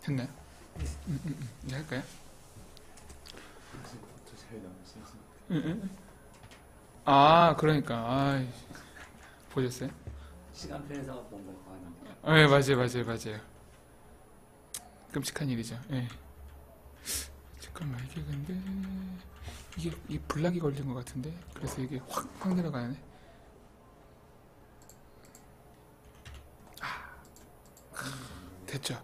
됐나요? 이제 할까요? 아, 그러니까. 아, 보셨어요? 시간표에서 본 거 아닌데. 네, 맞아요. 끔찍한 일이죠. 예. 잠깐만, 이게 근데, 이 블락이 걸린 것 같은데? 그래서 이게 확 내려가네. 됐죠?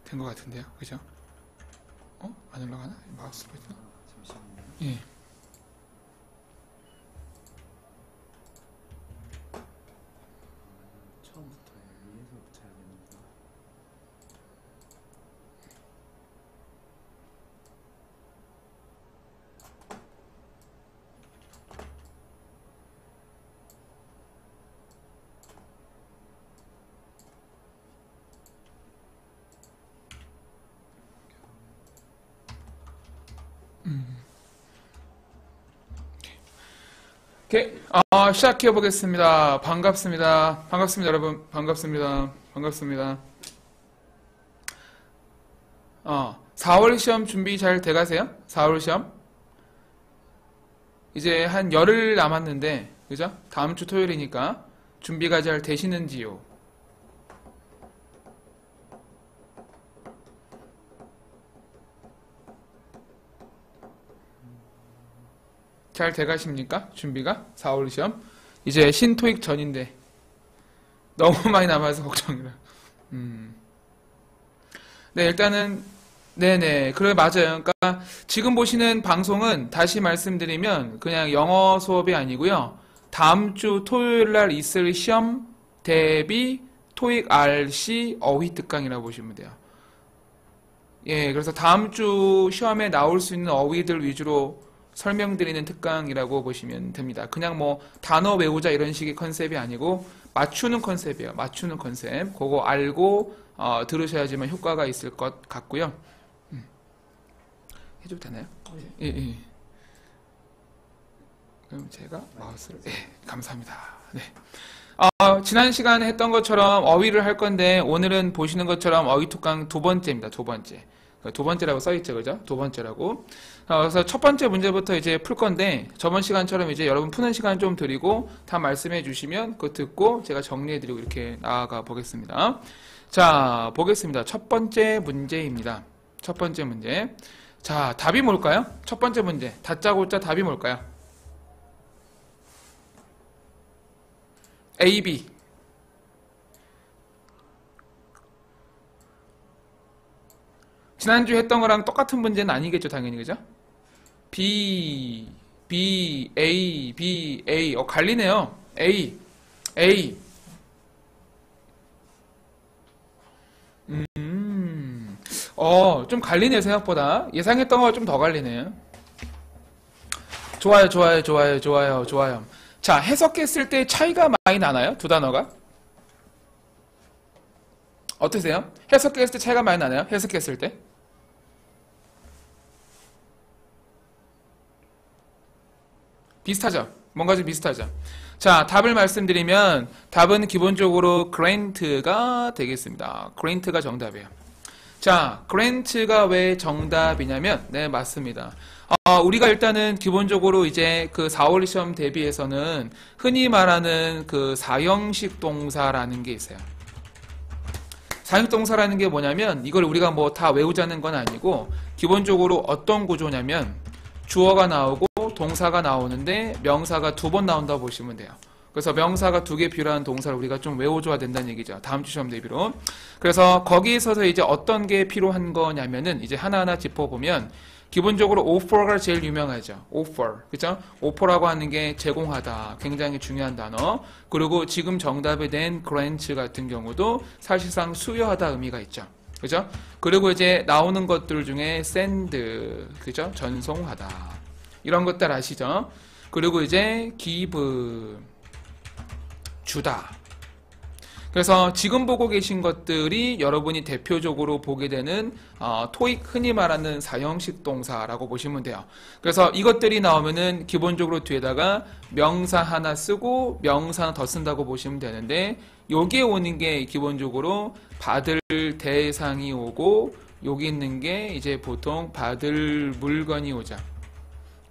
된 것 같은데요? 그죠? 안 올라가나? 마우스 버튼? 잠시만요. 예. 처음부터 위에서부터 해야 되는구나. 오케이. 시작해 보겠습니다. 반갑습니다, 여러분. 반갑습니다. 4월 시험 준비 잘 돼가세요? 4월 시험? 이제 한 열흘 남았는데, 그죠? 다음 주 토요일이니까 준비가 잘 되시는지요? 잘 돼가십니까? 준비가? 4월 시험? 이제 신토익 전인데 너무 많이 남아서 걱정이라. 네, 일단은 네네, 그래 맞아요. 그러니까 지금 보시는 방송은 다시 말씀드리면 그냥 영어 수업이 아니고요. 다음 주 토요일 날 있을 시험 대비 토익 RC 어휘 특강이라고 보시면 돼요. 예, 그래서 다음 주 시험에 나올 수 있는 어휘들 위주로 설명드리는 특강이라고 보시면 됩니다. 그냥 뭐 단어 외우자 이런 식의 컨셉이 아니고 맞추는 컨셉이에요. 맞추는 컨셉. 그거 알고 들으셔야지만 효과가 있을 것 같고요. 해줘도 되나요? 예. 그럼 제가 마우스를 감사합니다. 네. 지난 시간에 했던 것처럼 어휘를 할 건데 오늘은 보시는 것처럼 어휘 특강 두 번째입니다. 두 번째라고 써있죠, 그죠? 두 번째라고. 그래서 첫 번째 문제부터 이제 풀 건데 저번 시간처럼 이제 여러분 푸는 시간 좀 드리고 다 말씀해 주시면 그거 듣고 제가 정리해 드리고 이렇게 나아가 보겠습니다. 자, 보겠습니다. 첫 번째 문제입니다. 첫 번째 문제. 자, 답이 뭘까요? 첫 번째 문제. 다짜고짜 답이 뭘까요? A, B. 지난주 했던 거랑 똑같은 문제는 아니겠죠, 당연히, 그죠? B, A. 갈리네요. A. 좀 갈리네요, 생각보다. 예상했던 거가 좀 더 갈리네요. 좋아요. 자, 해석했을 때 차이가 많이 나나요? 두 단어가? 어떠세요? 해석했을 때 차이가 많이 나나요? 해석했을 때? 비슷하죠? 뭔가 좀 비슷하죠? 자, 답을 말씀드리면 답은 기본적으로 grant가 되겠습니다. grant가 정답이에요. 자, grant가 왜 정답이냐면 네, 맞습니다. 우리가 일단은 기본적으로 이제 그 4월 시험 대비해서는 흔히 말하는 그 사형식 동사라는 게 있어요. 사형식 동사라는 게 뭐냐면 이걸 우리가 뭐 다 외우자는 건 아니고 기본적으로 어떤 구조냐면 주어가 나오고 동사가 나오는데 명사가 두 번 나온다고 보시면 돼요. 그래서 명사가 두 개 필요한 동사를 우리가 좀 외워줘야 된다는 얘기죠. 다음 주 시험 대비로. 그래서 거기에 있어서 이제 어떤 게 필요한 거냐면은 이제 하나하나 짚어보면 기본적으로 offer가 제일 유명하죠. offer. 그죠? offer라고 하는 게 제공하다. 굉장히 중요한 단어. 그리고 지금 정답이 된 grant 같은 경우도 사실상 수여하다 의미가 있죠. 그죠? 그리고 이제 나오는 것들 중에 send. 그죠? 전송하다. 이런 것들 아시죠? 그리고 이제 give. 주다. 그래서 지금 보고 계신 것들이 여러분이 대표적으로 보게 되는 토익 흔히 말하는 사형식 동사라고 보시면 돼요. 그래서 이것들이 나오면은 기본적으로 뒤에다가 명사 하나 쓰고 명사 하나 더 쓴다고 보시면 되는데 여기에 오는 게 기본적으로 받을 대상이 오고 여기 있는 게 이제 보통 받을 물건이 오죠.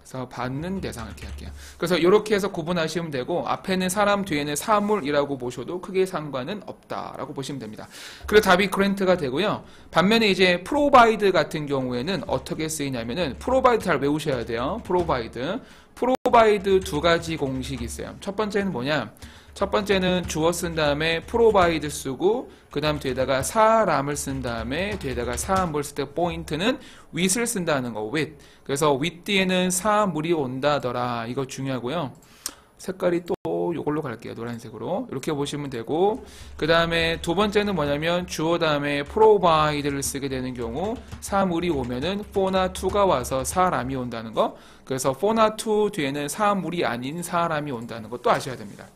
그래서 받는 대상 이렇게 할게요. 그래서 이렇게 해서 구분하시면 되고 앞에는 사람 뒤에는 사물이라고 보셔도 크게 상관은 없다라고 보시면 됩니다. 그래서 답이 그랜트가 되고요. 반면에 이제 프로바이드 같은 경우에는 어떻게 쓰이냐면은 프로바이드 잘 외우셔야 돼요. 프로바이드 두 가지 공식이 있어요. 첫 번째는 뭐냐? 첫 번째는 주어 쓴 다음에 프로바이드 쓰고 그 다음 뒤에다가 사람을 쓴 다음에 뒤에다가 사물 쓸 때 포인트는 with을 쓴다는 거 with. 그래서 with 뒤에는 사물이 온다더라. 이거 중요하고요. 색깔이 또 이걸로 갈게요. 노란색으로. 이렇게 보시면 되고 그 다음에 두 번째는 뭐냐면 주어 다음에 provide를 쓰게 되는 경우 사물이 오면은 for나 to가 와서 사람이 온다는 거. 그래서 for나 to 뒤에는 사물이 아닌 사람이 온다는 것도 아셔야 됩니다.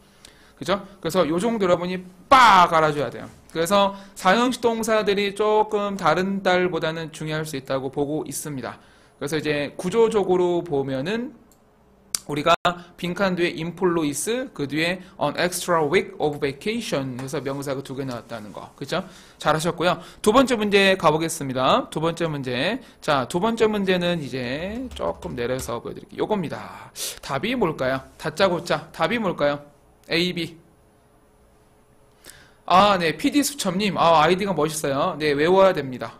그죠? 그래서 요 정도 여러분이 빡 알아줘야 돼요. 그래서 사형식 동사들이 조금 다른 달보다는 중요할 수 있다고 보고 있습니다. 그래서 이제 구조적으로 보면은 우리가 빈칸 뒤에 employees 그 뒤에 an extra week of vacation 해서 명사가 두 개 나왔다는 거. 그죠? 잘하셨고요. 두 번째 문제 가보겠습니다. 두 번째 문제. 자, 두 번째 문제는 이제 조금 내려서 보여드릴게요. 요겁니다. 답이 뭘까요? 다짜고짜. 답이 뭘까요? A, B. 아, 네. PD 수첩님. 아, 아이디가 멋있어요. 네, 외워야 됩니다.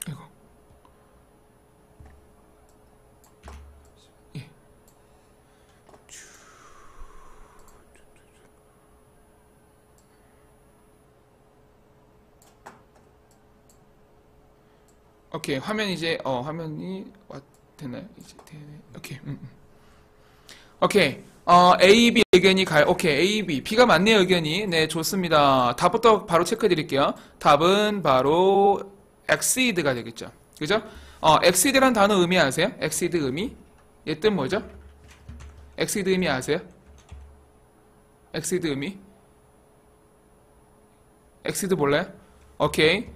이거. 예. 오케이. 화면 이제 화면이 되나요? 이제 되네. 오케이. 오케이. A, B 의견이 오케이. A, B. B가 맞네요, 의견이. 네, 좋습니다. 답부터 바로 체크해 드릴게요. 답은 바로 exceed가 되겠죠. 그죠? exceed라는 단어 의미 아세요? exceed 의미? 얘 뜻 뭐죠? exceed 의미 아세요? exceed 의미? exceed 몰라요? 오케이.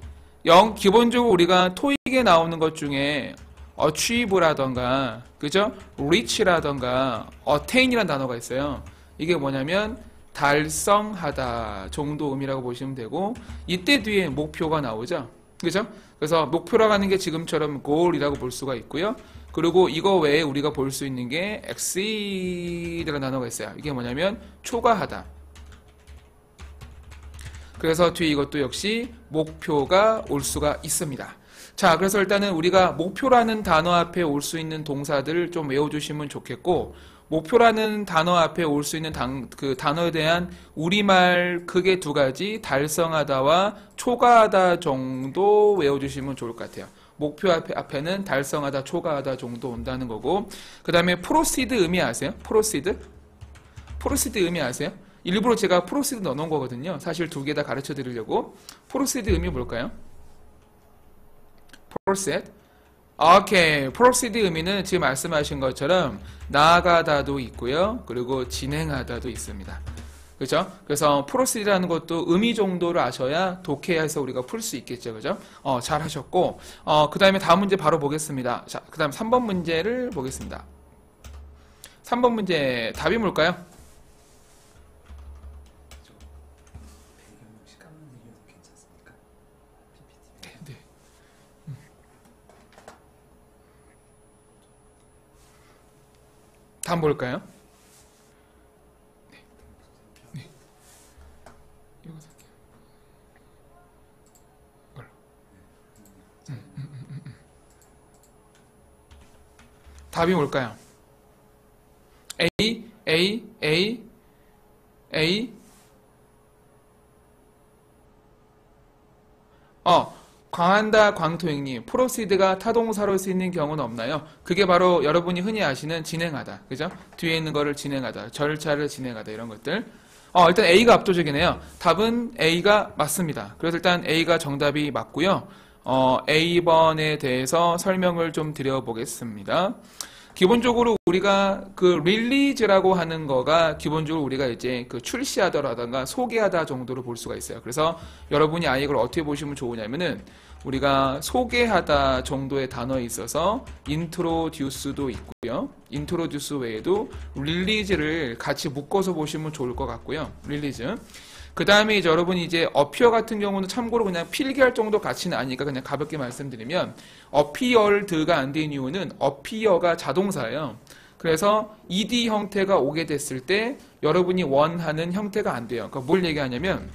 기본적으로 우리가 토익에 나오는 것 중에 achieve라던가, 그죠? reach라던가, attain이라는 단어가 있어요. 이게 뭐냐면, 달성하다 정도 의미라고 보시면 되고, 이때 뒤에 목표가 나오죠? 그죠? 그래서 목표라고 하는 게 지금처럼 goal이라고 볼 수가 있고요. 그리고 이거 외에 우리가 볼 수 있는 게 exceed라는 단어가 있어요. 이게 뭐냐면, 초과하다. 그래서 뒤에 이것도 역시 목표가 올 수가 있습니다. 자, 그래서 일단은 우리가 목표라는 단어 앞에 올 수 있는 동사들을 좀 외워주시면 좋겠고, 목표라는 단어 앞에 올 수 있는 그 단어에 대한 우리말 크게 두 가지, 달성하다와 초과하다 정도 외워주시면 좋을 것 같아요. 목표 앞에는 달성하다, 초과하다 정도 온다는 거고, 그 다음에 proceed 의미 아세요? proceed 의미 아세요? 일부러 제가 proceed 넣어놓은 거거든요. 사실 두 개 다 가르쳐 드리려고. proceed 의미 뭘까요? proceed. 오케이. proceed 의미는 지금 말씀하신 것처럼 나아가다도 있고요. 그리고 진행하다도 있습니다. 그죠? 그래서 proceed라는 것도 의미 정도를 아셔야 독해해서 우리가 풀 수 있겠죠. 그죠? 잘 하셨고, 그 다음에 다음 문제 바로 보겠습니다. 자, 그 다음 3번 문제를 보겠습니다. 3번 문제 답이 뭘까요? 시간만 내려도 괜찮습니까? PPT. 네. 다음 볼까요? 네. 네. 이거 살게요. 이걸로. 답이 뭘까요? A, A, A, A. 광한다 광토행님, 프로시드가 타동사로 쓰이는 경우는 없나요? 그게 바로 여러분이 흔히 아시는 진행하다. 그죠? 뒤에 있는 거를 진행하다. 절차를 진행하다. 이런 것들. 일단 A가 압도적이네요. 답은 A가 맞습니다. 그래서 일단 A가 정답이 맞고요. A번에 대해서 설명을 좀 드려보겠습니다. 기본적으로 우리가 그 릴리즈라고 하는 거가 기본적으로 우리가 이제 그 출시하다라든가 소개하다 정도로 볼 수가 있어요. 그래서 여러분이 이걸 어떻게 보시면 좋으냐면은 우리가 소개하다 정도의 단어에 있어서 인트로듀스도 있고요. 인트로듀스 외에도 릴리즈를 같이 묶어서 보시면 좋을 것 같고요. 릴리즈. 그 다음에 이제 여러분이 이제 어피어 같은 경우는 참고로 그냥 필기할 정도 가치는 아니니까 그냥 가볍게 말씀드리면 어피어드가 안 된 이유는 어피어가 자동사예요. 그래서 ed 형태가 오게 됐을 때 여러분이 원하는 형태가 안 돼요. 그러니까 뭘 얘기하냐면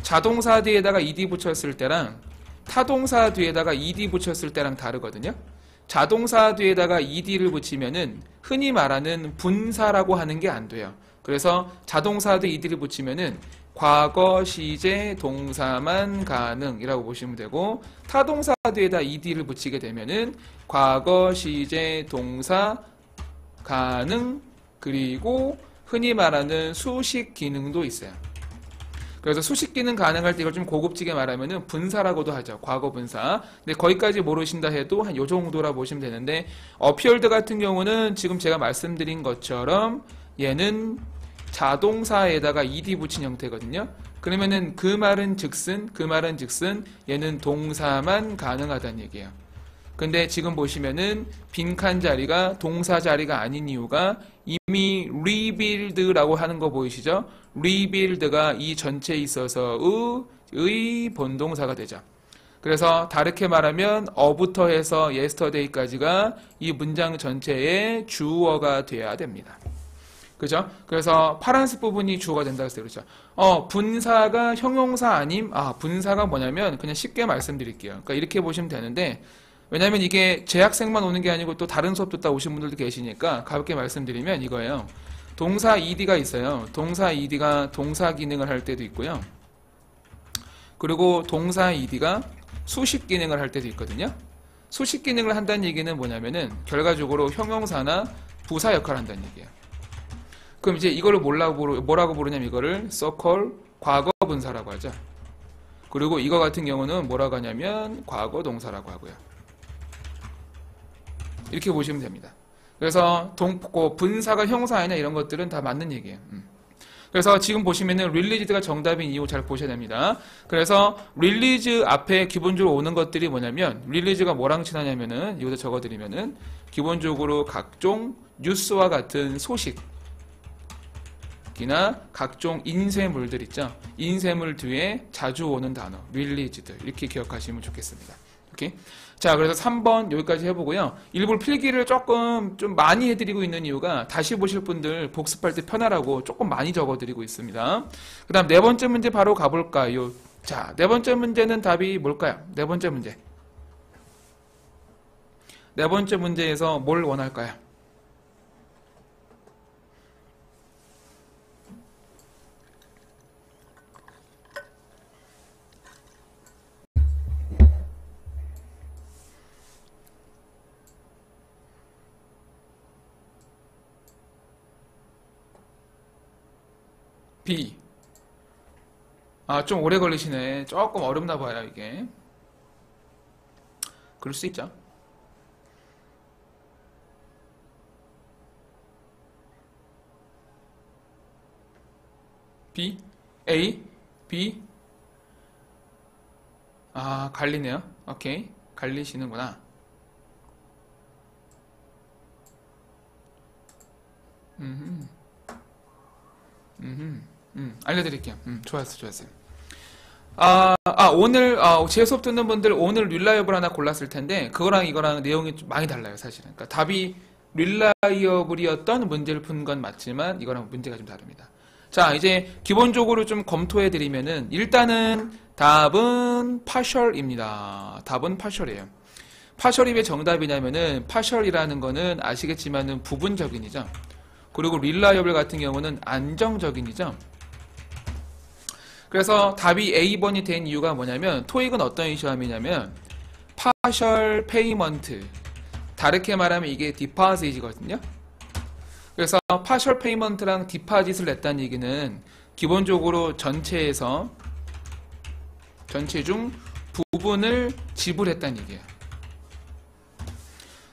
자동사 뒤에다가 ed 붙였을 때랑 타동사 뒤에다가 ed 붙였을 때랑 다르거든요. 자동사 뒤에다가 ed를 붙이면은 흔히 말하는 분사라고 하는 게 안 돼요. 그래서 자동사 뒤에 ed를 붙이면은 과거 시제 동사만 가능이라고 보시면 되고 타동사 뒤에다 ed를 붙이게 되면은 과거 시제 동사 가능 그리고 흔히 말하는 수식 기능도 있어요. 그래서 수식 기능 가능할 때 이걸 좀 고급지게 말하면은 분사라고도 하죠. 과거 분사. 근데 거기까지 모르신다 해도 한 요 정도라 보시면 되는데 어피얼드 같은 경우는 지금 제가 말씀드린 것처럼 얘는 자동사에다가 ed 붙인 형태거든요. 그러면은 그 말은 즉슨 얘는 동사만 가능하다는 얘기예요. 근데 지금 보시면은 빈칸 자리가 동사 자리가 아닌 이유가 이미 rebuild라고 하는 거 보이시죠? rebuild가 이 전체에 있어서 의 본동사가 되죠. 그래서 다르게 말하면 어부터 해서 yesterday까지가 이 문장 전체의 주어가 돼야 됩니다. 그죠? 그래서 파란색 부분이 주어가 된다고 했어요. 그렇죠? 분사가 형용사 아님? 분사가 뭐냐면 그냥 쉽게 말씀드릴게요. 그러니까 이렇게 보시면 되는데 왜냐면 이게 재학생만 오는 게 아니고 또 다른 수업 듣다 오신 분들도 계시니까 가볍게 말씀드리면 이거예요. 동사 ed가 있어요. 동사 ed가 동사 기능을 할 때도 있고요. 그리고 동사 ed가 수식 기능을 할 때도 있거든요. 수식 기능을 한다는 얘기는 뭐냐면은 결과적으로 형용사나 부사 역할을 한다는 얘기예요. 그럼 이제 이거를 뭐라고 부르냐면 이거를 so-called 과거 분사라고 하죠. 그리고 이거 같은 경우는 뭐라고 하냐면 과거 동사라고 하고요. 이렇게 보시면 됩니다. 그래서 분사가 형사 아니냐 이런 것들은 다 맞는 얘기예요. 그래서 지금 보시면은 릴리즈가 정답인 이유 잘 보셔야 됩니다. 그래서 릴리즈 앞에 기본적으로 오는 것들이 뭐냐면 릴리즈가 뭐랑 친하냐면은 이거도 적어드리면은 기본적으로 각종 뉴스와 같은 소식 이나 각종 인쇄물들 있죠. 인쇄물 뒤에 자주 오는 단어 릴리즈들 이렇게 기억하시면 좋겠습니다. 오케이? 자, 그래서 3번 여기까지 해보고요. 일부러 필기를 조금 좀 많이 해드리고 있는 이유가 다시 보실 분들 복습할 때 편하라고 조금 많이 적어드리고 있습니다. 그 다음 네 번째 문제 바로 가볼까요? 자, 네 번째 문제는 답이 뭘까요? 네 번째 문제. 네 번째 문제에서 뭘 원할까요? B. 좀 오래 걸리시네. 조금 어렵나 봐요, 이게. 그럴 수 있죠. B. A. B. 갈리네요. 오케이. 갈리시는구나. 알려드릴게요. 좋았어요. 오늘, 제 수업 듣는 분들 오늘 릴라이어블 하나 골랐을 텐데, 그거랑 이거랑 내용이 좀 많이 달라요, 사실은. 그러니까 답이 릴라이어블이었던 문제를 푼 건 맞지만, 이거랑 문제가 좀 다릅니다. 자, 이제 기본적으로 좀 검토해드리면은, 일단은 답은 파셜입니다. 답은 파셜이에요. 파셜이 왜 정답이냐면은, 파셜이라는 거는 아시겠지만은 부분적인이죠. 그리고 릴라이어블 같은 경우는 안정적인이죠. 그래서 답이 A번이 된 이유가 뭐냐면 토익은 어떤 시험이냐면 파셜 페이먼트 다르게 말하면 이게 디파짓이거든요. 그래서 partial payment랑 디파짓을 냈다는 얘기는 기본적으로 전체 중 부분을 지불했다는 얘기예요.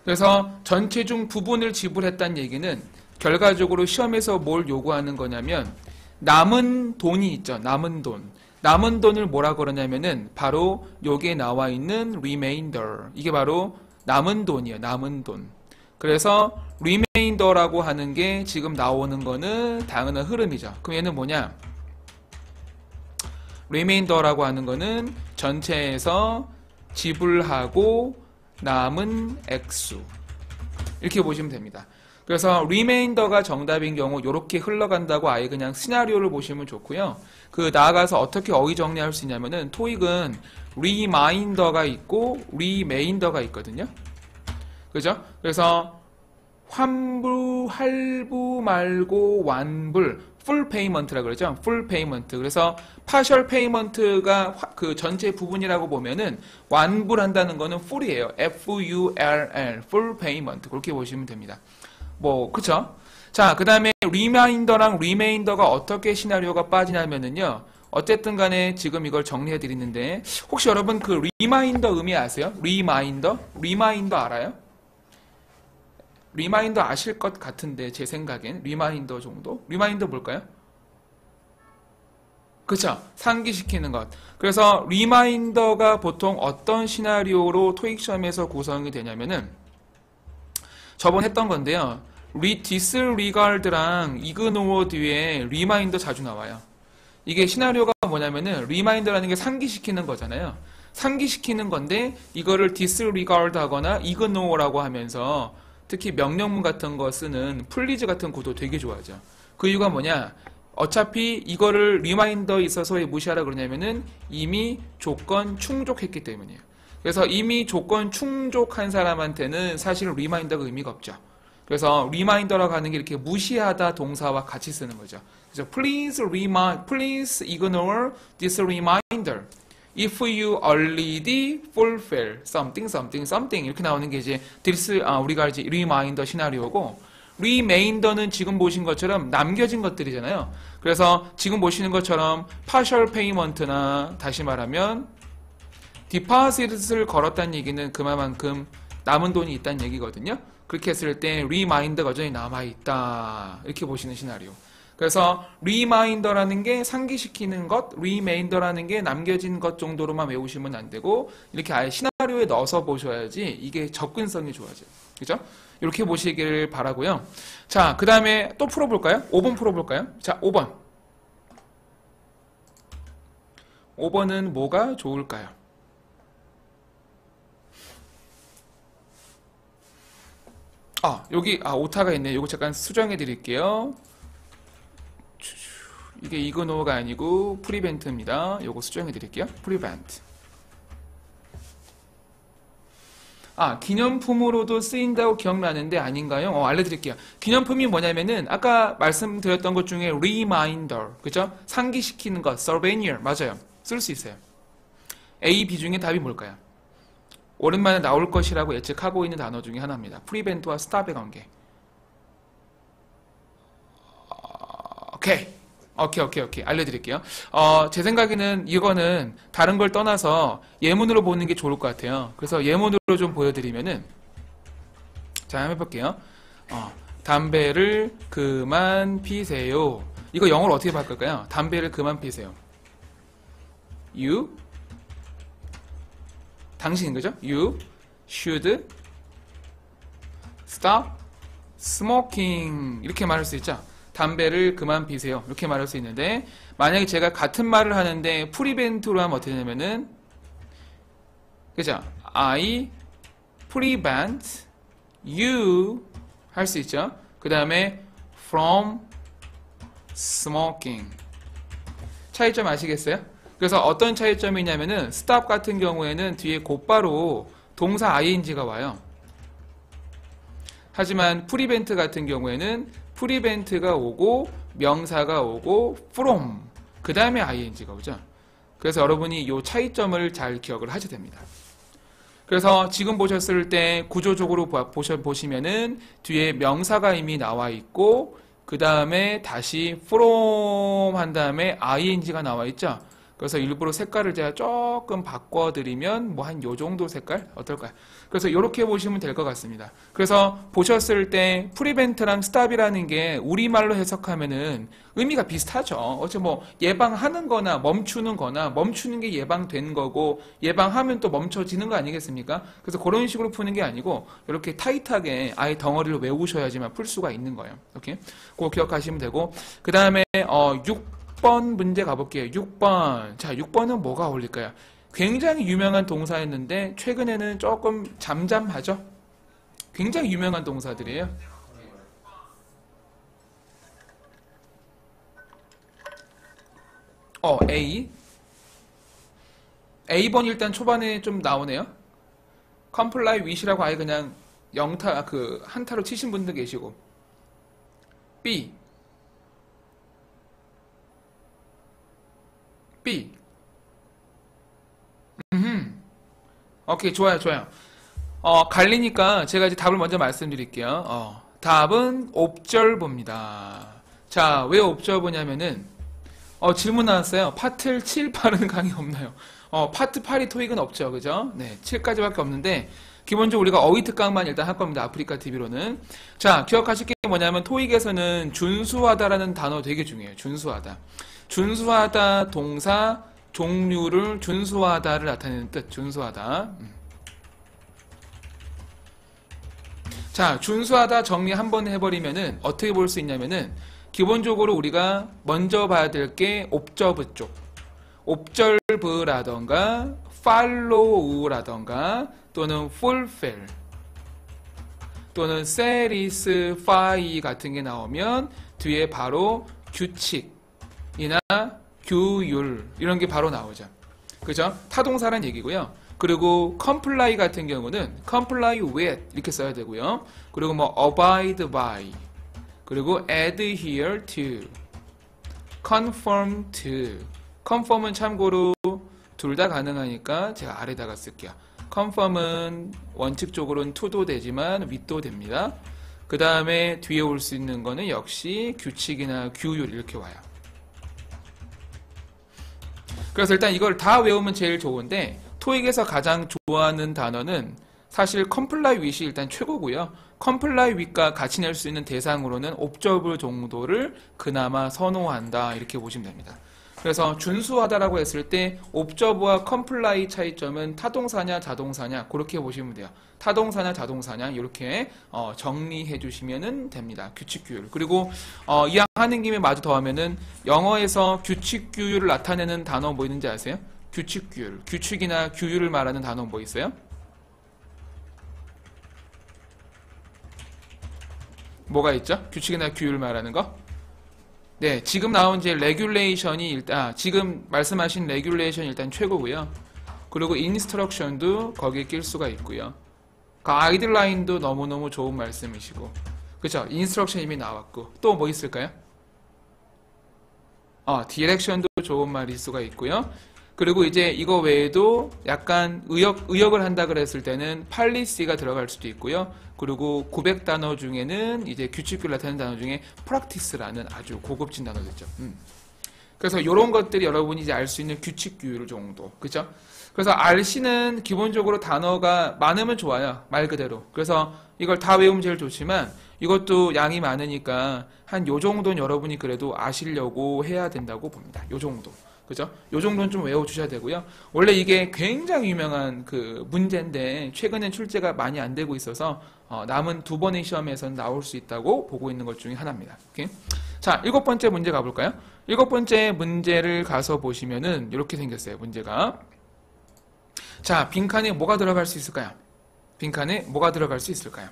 그래서 전체 중 부분을 지불했다는 얘기는 결과적으로 시험에서 뭘 요구하는 거냐면 남은 돈이 있죠. 남은 돈. 남은 돈을 뭐라 그러냐면은 바로 여기에 나와 있는 remainder. 이게 바로 남은 돈이에요. 남은 돈. 그래서 remainder라고 하는 게 지금 나오는 거는 당연한 흐름이죠. 그럼 얘는 뭐냐? remainder라고 하는 거는 전체에서 지불하고 남은 액수. 이렇게 보시면 됩니다. 그래서 remainder가 정답인 경우 이렇게 흘러간다고 아예 그냥 시나리오를 보시면 좋고요. 그 나아가서 어떻게 어휘 정리할 수 있냐면은 토익은 reminder가 있고 remainder가 있거든요. 그죠? 그래서 환불, 할부 말고 완불, full payment라 그러죠. full payment. 그래서 partial payment가 그 전체 부분이라고 보면은 완불한다는 거는 full이에요. F-U-L-L, full payment. 그렇게 보시면 됩니다. 뭐, 그쵸? 자, 그 다음에 리마인더랑 리메인더가 어떻게 시나리오가 빠지냐면은요. 어쨌든 간에 지금 이걸 정리해 드리는데, 혹시 여러분 그 리마인더 의미 아세요? 리마인더? 리마인더 알아요? 리마인더 아실 것 같은데, 제 생각엔. 리마인더 정도? 리마인더 뭘까요? 그쵸? 상기시키는 것. 그래서 리마인더가 보통 어떤 시나리오로 토익 시험에서 구성이 되냐면은, 저번 했던 건데요. disregard랑 ignore 뒤에 reminder 자주 나와요. 이게 시나리오가 뭐냐면은 reminder라는 게 상기시키는 거잖아요. 상기시키는 건데 이거를 disregard 하거나 ignore라고 하면서 특히 명령문 같은 거 쓰는 please 같은 구도 되게 좋아하죠. 그 이유가 뭐냐? 어차피 이거를 리마인더에 있어서 왜 무시하라 그러냐면은 이미 조건 충족했기 때문이에요. 그래서 이미 조건 충족한 사람한테는 사실 리마인더가 의미가 없죠. 그래서 리마인더라고 하는 게 이렇게 무시하다 동사와 같이 쓰는 거죠. 그래서 please ignore this reminder. If you already fulfill something 이렇게 나오는 게 이제 우리가 이제 reminder 시나리오고 remainder는 지금 보신 것처럼 남겨진 것들이잖아요. 그래서 지금 보시는 것처럼 partial payment나 다시 말하면 디파짓을 걸었다는 얘기는 그만큼 남은 돈이 있다는 얘기거든요. 그렇게 했을 때 리마인더가 여전히 남아있다. 이렇게 보시는 시나리오. 그래서 리마인더라는 게 상기시키는 것, 리메인더라는 게 남겨진 것 정도로만 외우시면 안 되고 이렇게 아예 시나리오에 넣어서 보셔야지 이게 접근성이 좋아져요. 그죠? 이렇게 보시길 바라고요. 자, 그 다음에 또 풀어볼까요? 5번 풀어볼까요? 자, 5번. 5번은 뭐가 좋을까요? 여기 오타가 있네. 요거 잠깐 수정해 드릴게요. 이게 이그노가 아니고 프리벤트입니다. 요거 수정해 드릴게요. 프리벤트. 기념품으로도 쓰인다고 기억나는데 아닌가요? 알려드릴게요. 기념품이 뭐냐면은 아까 말씀드렸던 것 중에 reminder, 그죠? 상기시키는 것, souvenir 맞아요. 쓸 수 있어요. A, B 중에 답이 뭘까요? 오랜만에 나올 것이라고 예측하고 있는 단어 중에 하나입니다. 프리벤트와 스탑의 관계. 오케이. 알려드릴게요. 제 생각에는 이거는 다른 걸 떠나서 예문으로 보는 게 좋을 것 같아요. 그래서 예문으로 좀 보여드리면은, 자, 한번 해볼게요. 담배를 그만 피세요. 이거 영어로 어떻게 바꿀까요? 담배를 그만 피세요. 당신인 거죠? You should stop smoking. 이렇게 말할 수 있죠? 담배를 그만 피세요. 이렇게 말할 수 있는데, 만약에 제가 같은 말을 하는데 프리벤트로 하면 어떻게 되냐면은, 그죠? I prevent you 할 수 있죠? 그 다음에 from smoking. 차이점 아시겠어요? 그래서 어떤 차이점이냐면은 stop 같은 경우에는 뒤에 곧바로 동사 ing가 와요. 하지만 prevent 같은 경우에는 prevent가 오고 명사가 오고 from 그 다음에 ing가 오죠. 그래서 여러분이 이 차이점을 잘 기억을 하셔야 됩니다. 그래서 지금 보셨을 때 구조적으로 보시면은 뒤에 명사가 이미 나와 있고 그 다음에 다시 from 한 다음에 ing가 나와 있죠. 그래서 일부러 색깔을 제가 조금 바꿔드리면 뭐 한 요 정도 색깔 어떨까요? 그래서 이렇게 보시면 될 것 같습니다. 그래서 보셨을 때 프리벤트랑 스탑이라는 게 우리말로 해석하면은 의미가 비슷하죠. 어째 뭐 예방하는 거나 멈추는 거나 멈추는 게 예방된 거고 예방하면 또 멈춰지는 거 아니겠습니까? 그래서 그런 식으로 푸는 게 아니고 이렇게 타이트하게 아예 덩어리를 외우셔야지만 풀 수가 있는 거예요. 이렇게 그거 기억하시면 되고 그 다음에 6번 문제 가볼게요. 6번. 자, 6번은 뭐가 어울릴까요? 굉장히 유명한 동사였는데 최근에는 조금 잠잠하죠? 굉장히 유명한 동사들이에요. A. A번 일단 초반에 좀 나오네요. comply with이라고 아예 그냥 영타, 한타로 치신 분도 계시고. B. B. 오케이, 좋아요, 좋아요. 갈리니까 제가 이제 답을 먼저 말씀드릴게요. 답은 옵저버입니다. 자, 왜 옵저버냐면은, 질문 나왔어요. 파트 7, 8은 강의 없나요? 파트 8이 토익은 없죠, 그죠? 네, 7까지밖에 없는데, 기본적으로 우리가 어휘 특강만 일단 할 겁니다. 아프리카 TV로는. 자, 기억하실 게 뭐냐면, 토익에서는 준수하다라는 단어 되게 중요해요. 준수하다. 준수하다 동사, 종류를 준수하다를 나타내는 뜻, 준수하다. 자, 준수하다 정리 한번 해버리면은 어떻게 볼 수 있냐면은 기본적으로 우리가 먼저 봐야 될 게 옵저브 쪽. 옵저브라던가 follow라던가 또는 fulfill 또는 satisfy 같은 게 나오면 뒤에 바로 규칙이나 규율 이런 게 바로 나오죠. 그죠? 타동사란 얘기고요. 그리고 comply 같은 경우는 comply with 이렇게 써야 되고요. 그리고 뭐 abide by 그리고 adhere to conform to conform은 참고로 둘 다 가능하니까 제가 아래다가 쓸게요. conform은 원칙적으로는 to도 되지만 with도 됩니다. 그 다음에 뒤에 올 수 있는 거는 역시 규칙이나 규율 이렇게 와요. 그래서 일단 이걸 다 외우면 제일 좋은데 토익에서 가장 좋아하는 단어는 사실 comply with이 일단 최고고요. comply with과 같이 낼 수 있는 대상으로는 observe 정도를 그나마 선호한다 이렇게 보시면 됩니다. 그래서 준수하다라고 했을 때 observe와 comply 차이점은 타동사냐 자동사냐 그렇게 보시면 돼요. 타동사냐 자동사냐 이렇게 정리해 주시면 됩니다. 규칙 규율. 그리고 이왕 하는 김에 마저 더하면은 영어에서 규칙 규율을 나타내는 단어 뭐 있는지 아세요? 규칙 규율. 규칙이나 규율을 말하는 단어 뭐 있어요? 뭐가 있죠? 규칙이나 규율을 말하는 거? 네, 지금 나온 이제 레귤레이션이 일단 지금 말씀하신 레귤레이션이 일단 최고고요. 그리고 인스트럭션도 거기에 낄 수가 있고요. 가이드라인도 너무너무 좋은 말씀이시고. 그쵸? 인스트럭션 이미 나왔고. 또 뭐 있을까요? 디렉션도 좋은 말일 수가 있고요. 그리고 이제 이거 외에도 약간 의역을 한다 그랬을 때는 팔리시가 들어갈 수도 있고요. 그리고 900단어 중에는 이제 규칙을 나타내는 단어 중에 프랙티스라는 아주 고급진 단어도 있죠. 그래서 이런 것들이 여러분이 이제 알 수 있는 규칙 규율 정도. 그죠? 그래서 RC는 기본적으로 단어가 많으면 좋아요. 말 그대로. 그래서 이걸 다 외우면 제일 좋지만 이것도 양이 많으니까 한 요 정도는 여러분이 그래도 아시려고 해야 된다고 봅니다. 요 정도. 그죠? 요 정도는 좀 외워주셔야 되고요. 원래 이게 굉장히 유명한 그 문제인데 최근엔 출제가 많이 안 되고 있어서 남은 두 번의 시험에서는 나올 수 있다고 보고 있는 것 중에 하나입니다. 오케이? 자, 7번째 문제 가볼까요? 7번째 문제를 가서 보시면은 이렇게 생겼어요. 문제가. 자, 빈칸에 뭐가 들어갈 수 있을까요? 빈칸에 뭐가 들어갈 수 있을까요?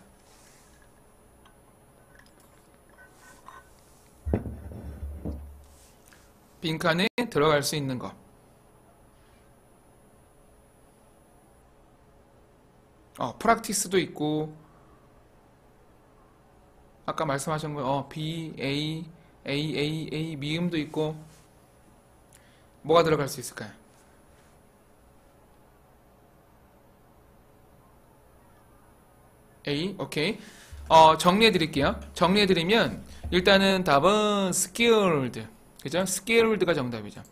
빈칸에 들어갈 수 있는 거. 프랙티스도 있고, 아까 말씀하신 거, B, A, 미음도 있고, 뭐가 들어갈 수 있을까요? A. 오케이. 정리해 드릴게요. 정리해 드리면 일단은 답은 skilled. 그죠? skilled가 정답이죠.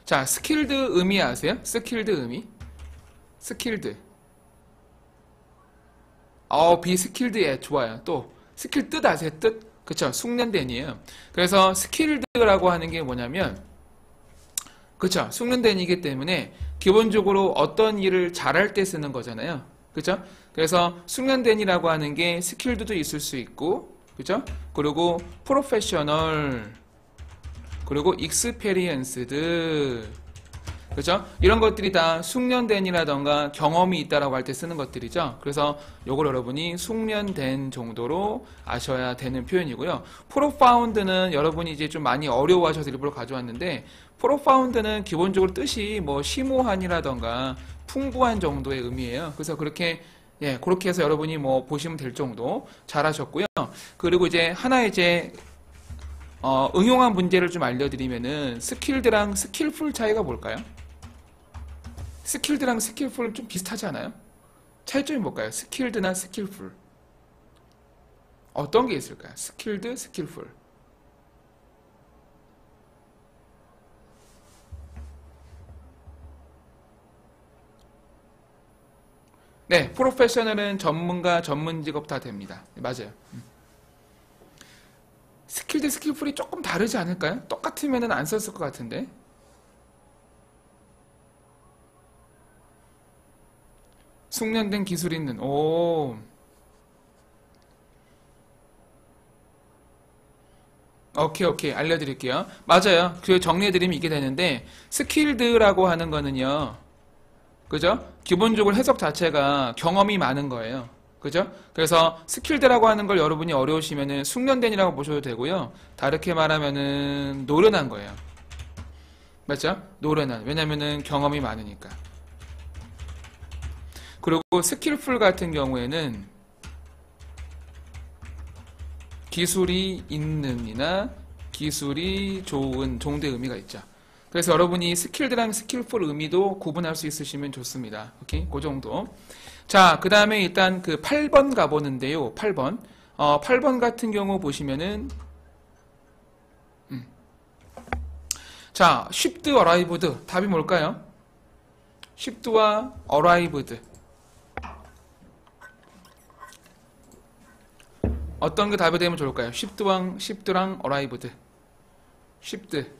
자, skilled 의미 아세요? skilled 의미? skilled. be skilled. 예, 좋아요. 또 스킬 뜻 아세요? 뜻? 그쵸? 숙련된이에요. 그래서 skilled라고 하는 게 뭐냐면 그쵸? 숙련된이기 때문에 기본적으로 어떤 일을 잘할 때 쓰는 거잖아요. 그쵸? 그래서 숙련된이라고 하는 게 skilled도 있을 수 있고 그죠? 그리고 프로페셔널 그리고 experienced 그죠? 이런 것들이 다 숙련된이라던가 경험이 있다라고 할 때 쓰는 것들이죠. 그래서 요걸 여러분이 숙련된 정도로 아셔야 되는 표현이고요. profound는 여러분이 이제 좀 많이 어려워하셔서 일부러 가져왔는데 profound는 기본적으로 뜻이 뭐 심오한이라던가 풍부한 정도의 의미예요. 그래서 그렇게 예, 그렇게 해서 여러분이 뭐 보시면 될 정도 잘하셨고요. 그리고 이제 하나 이제 응용한 문제를 좀 알려드리면은 스킬드랑 스킬풀 차이가 뭘까요? 스킬드랑 스킬풀은 좀 비슷하지 않아요? 차이점이 뭘까요? 스킬드나 스킬풀 어떤 게 있을까요? 스킬드, 스킬풀 네, 프로페셔널은 전문가, 전문 직업 다 됩니다. 네, 맞아요. 스킬드, 스킬풀이 조금 다르지 않을까요? 똑같으면 안 썼을 것 같은데. 숙련된 기술 있는, 오. 오케이. 알려드릴게요. 맞아요. 그 정리해드리면 이게 되는데, 스킬드라고 하는 거는요. 그죠? 기본적으로 해석 자체가 경험이 많은 거예요. 그죠? 그래서 스킬드라고 하는 걸 여러분이 어려우시면은 숙련된이라고 보셔도 되고요. 다르게 말하면은 노련한 거예요. 맞죠? 노련한. 왜냐면은 경험이 많으니까. 그리고 스킬풀 같은 경우에는 기술이 있는이나 기술이 좋은 정도의 의미가 있죠. 그래서 여러분이 스킬드랑 스킬풀 의미도 구분할 수 있으시면 좋습니다. 오케이? 그 정도. 자, 그 다음에 일단 그 8번 가보는데요. 8번. 8번 같은 경우 보시면은, 자, shipped, arrived. 답이 뭘까요? shipped와 arrived. 어떤 게 답이 되면 좋을까요? shipped랑 arrived. shipped,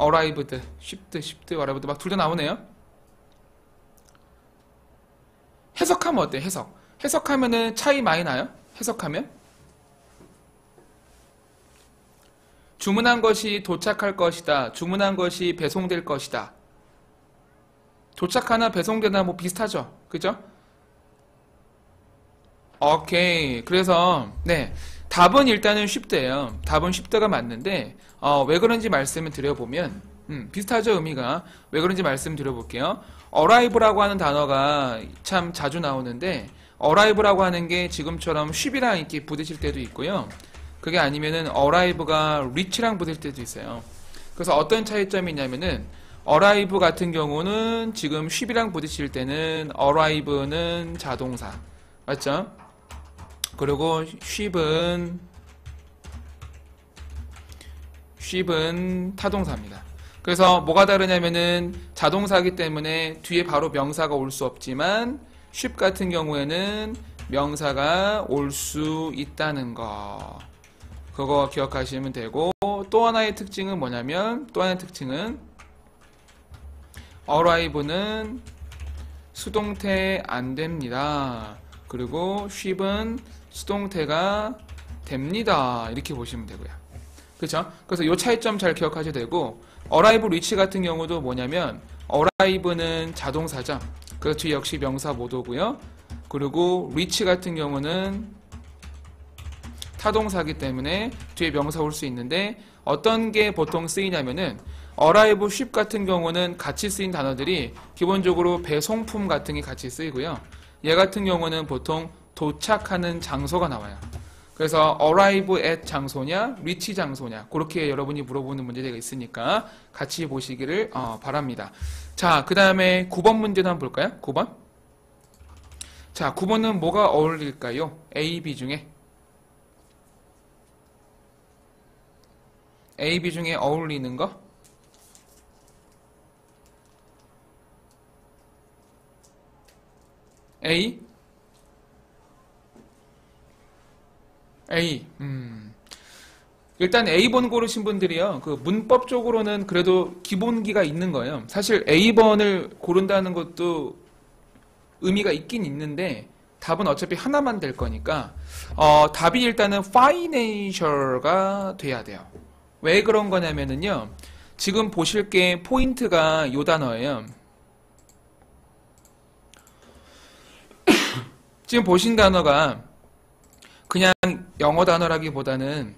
arrived, shipped, arrived. 막 둘 다 나오네요. 해석하면 어때요? 해석하면은 차이 많이 나요? 해석하면? 주문한 것이 도착할 것이다. 주문한 것이 배송될 것이다. 도착하나 배송되나 뭐 비슷하죠? 그죠? 오케이. 그래서 네, 답은 일단은 쉽대요. 답은 쉽다가 맞는데 왜 그런지 말씀을 드려보면 비슷하죠, 의미가. 왜 그런지 말씀드려볼게요. arrive라고 하는 단어가 참 자주 나오는데 arrive라고 하는 게 지금처럼 ship이랑 이렇게 부딪힐 때도 있고요. 그게 아니면은 arrive가 reach랑 부딪힐 때도 있어요. 그래서 어떤 차이점이 있냐면은 arrive 같은 경우는 지금 ship이랑 부딪힐 때는 arrive는 자동사. 맞죠? 그리고 ship은 타동사입니다. 그래서 뭐가 다르냐면은 자동사이기 때문에 뒤에 바로 명사가 올 수 없지만 ship 같은 경우에는 명사가 올 수 있다는 거. 그거 기억하시면 되고, 또 하나의 특징은 뭐냐면, arrive는 수동태 안 됩니다. 그리고 ship은 수동태가 됩니다. 이렇게 보시면 되고요. 그렇죠? 그래서 이 차이점 잘 기억하셔야 되고, arrive, reach 같은 경우도 뭐냐면 arrive는 자동사죠. 그 뒤에 역시 명사 못 오고요. 그리고 reach 같은 경우는 타동사기 때문에 뒤에 명사 올 수 있는데 어떤 게 보통 쓰이냐면은 arrive, ship 같은 경우는 같이 쓰인 단어들이 기본적으로 배송품 같은 게 같이 쓰이고요. 얘 같은 경우는 보통 도착하는 장소가 나와요. 그래서 arrive at 장소냐, reach 장소냐, 그렇게 여러분이 물어보는 문제가 있으니까 같이 보시기를 바랍니다. 자, 그 다음에 9번 문제도 한번 볼까요? 9번. 자, 9번은 뭐가 어울릴까요? A, B 중에. A, B 중에 어울리는 거? A? A. 일단 A번 고르신 분들이요. 그 문법적으로는 그래도 기본기가 있는 거예요. 사실 A번을 고른다는 것도 의미가 있긴 있는데 답은 어차피 하나만 될 거니까 답이 일단은 financial가 돼야 돼요. 왜 그런 거냐면은요. 지금 보실 게 포인트가 요 단어예요. 지금 보신 단어가 그냥 영어 단어라기보다는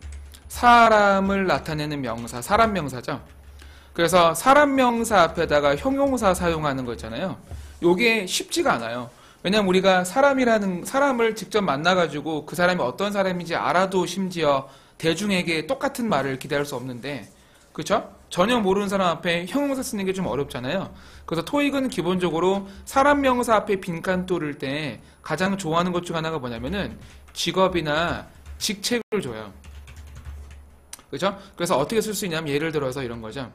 사람을 나타내는 명사, 사람 명사죠. 그래서 사람 명사 앞에다가 형용사 사용하는 거 있잖아요. 요게 쉽지가 않아요. 왜냐면 우리가 사람을 직접 만나가지고 그 사람이 어떤 사람인지 알아도 심지어 대중에게 똑같은 말을 기대할 수 없는데, 그쵸? 전혀 모르는 사람 앞에 형용사 쓰는 게 좀 어렵잖아요. 그래서 토익은 기본적으로 사람 명사 앞에 빈칸 뚫을 때 가장 좋아하는 것 중 하나가 뭐냐면은 직업이나 직책을 줘요. 그죠? 그래서 어떻게 쓸 수 있냐면 예를 들어서 이런 거죠.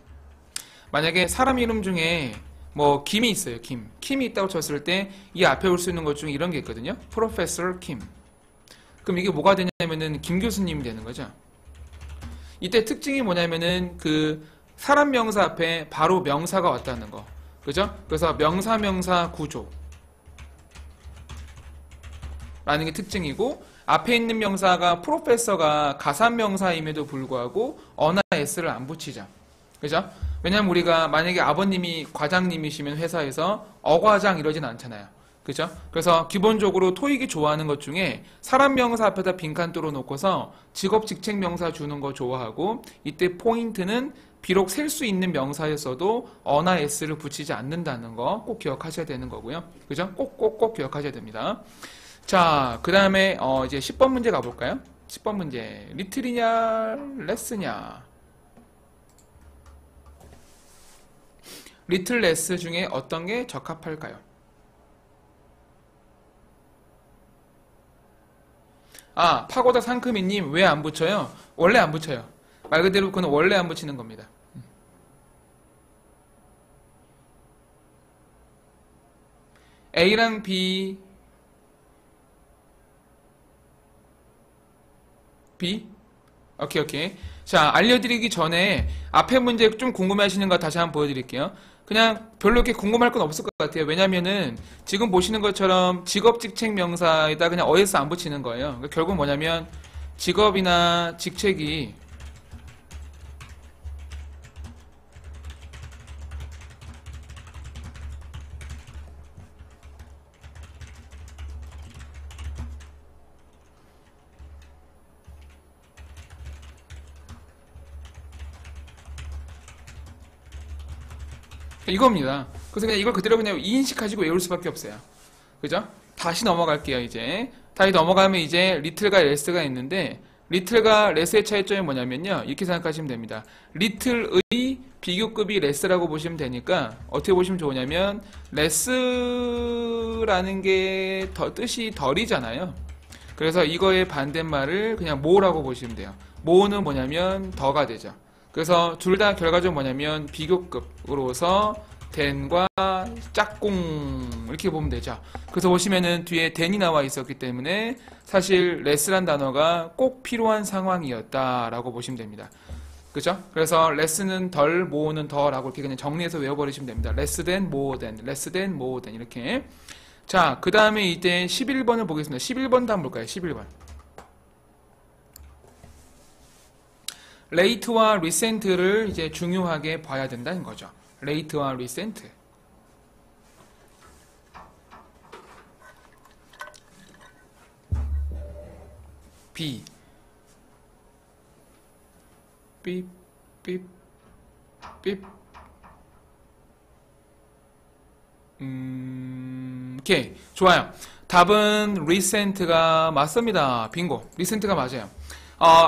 만약에 사람 이름 중에 뭐 김이 있어요. 김이 있다고 쳤을 때 이 앞에 올 수 있는 것 중에 이런 게 있거든요. Professor Kim. 그럼 이게 뭐가 되냐면은 김 교수님이 되는 거죠. 이때 특징이 뭐냐면은 그 사람 명사 앞에 바로 명사가 왔다는 거. 그죠? 그래서 명사 구조 라는 게 특징이고, 앞에 있는 명사가 프로페서가 가산명사임에도 불구하고 어나 s를 안 붙이죠. 그죠? 왜냐면 우리가 만약에 아버님이 과장님이시면 회사에서 어과장 이러진 않잖아요. 그죠? 그래서 기본적으로 토익이 좋아하는 것 중에 사람 명사 앞에다 빈칸 뚫어 놓고서 직업 직책 명사 주는 거 좋아하고, 이때 포인트는 비록 셀 수 있는 명사에서도 어나 s를 붙이지 않는다는 거 꼭 기억하셔야 되는 거고요. 그죠? 꼭 기억하셔야 됩니다. 자, 그 다음에 이제 10번 문제 가볼까요? 10번 문제. 리틀이냐 레스냐? 리틀 레스 중에 어떤 게 적합할까요? 아, 파고다 상크미님 왜 안 붙여요? 원래 안 붙여요. 말 그대로 그건 원래 안 붙이는 겁니다. A랑 B 오케이. 자, 알려드리기 전에 앞에 문제 좀 궁금해하시는 거 다시 한번 보여드릴게요. 그냥 별로 이렇게 궁금할 건 없을 것 같아요. 왜냐면은 지금 보시는 것처럼 직업 직책 명사에다 그냥 os 안 붙이는 거예요. 그러니까 결국 뭐냐면 직업이나 직책이 이겁니다. 그래서 그냥 이걸 그대로 그냥 인식하시고 외울 수밖에 없어요. 그죠? 다시 넘어갈게요, 이제. 다시 넘어가면 이제 리틀과 레스가 있는데, 리틀과 레스의 차이점이 뭐냐면요. 이렇게 생각하시면 됩니다. 리틀의 비교급이 레스라고 보시면 되니까, 어떻게 보시면 좋으냐면, 레스라는 게 뜻이 덜이잖아요. 그래서 이거의 반대말을 그냥 모라고 보시면 돼요. 모는 뭐냐면 더가 되죠. 그래서 둘 다 결과적으로 뭐냐면 비교급으로서 then과 짝꿍 이렇게 보면 되죠. 그래서 보시면은 뒤에 then이 나와 있었기 때문에 사실 less란 단어가 꼭 필요한 상황이었다라고 보시면 됩니다. 그죠? 그래서 less는 덜, more는 더라고 이렇게 그냥 정리해서 외워버리시면 됩니다. less than, more than, less than, more than 이렇게. 자, 그 다음에 이제 11번을 보겠습니다. 11번 다음 볼까요? 11번. late와 recent를 이제 중요하게 봐야 된다는 거죠. late와 recent. B. 삐. 오케이. 좋아요. 답은 recent가 맞습니다. 빙고. recent가 맞아요.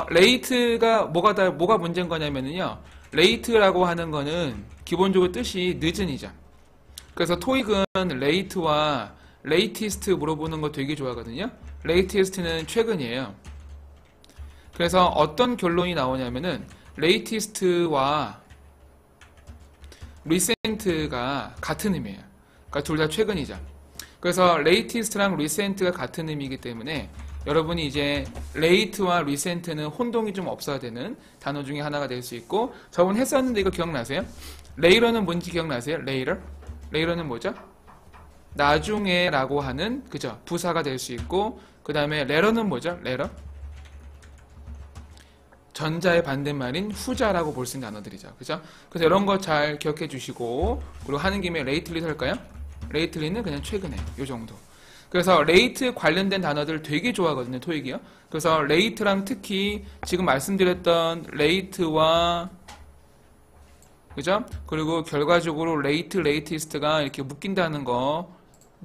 late가 뭐가 문제인 거냐면요. late라고 하는 거는 기본적으로 뜻이 늦은이죠. 그래서 토익은 late와 latest 물어보는 거 되게 좋아하거든요. latest는 최근이에요. 그래서 어떤 결론이 나오냐면은 latest와 recent가 같은 의미예요. 그러니까 둘 다 최근이죠. 그래서 latest랑 recent가 같은 의미이기 때문에 여러분이 이제 late와 recent는 혼동이 좀 없어야 되는 단어 중에 하나가 될 수 있고, 저번 했었는데 이거 기억나세요? later는 뭔지 기억나세요? later는 뭐죠? 나중에 라고 하는, 그죠? 부사가 될 수 있고, 그 다음에 latter는 뭐죠? later? 전자의 반대말인 후자라고 볼 수 있는 단어들이죠. 그죠? 그래서 이런 거 잘 기억해 주시고, 그리고 하는 김에 lately 할까요? lately는 그냥 최근에, 요 정도. 그래서 late 관련된 단어들 되게 좋아하거든요, 토익이요. 그래서 late랑 특히 지금 말씀드렸던 late와, 그죠? 그리고 결과적으로 late, latest가 이렇게 묶인다는 거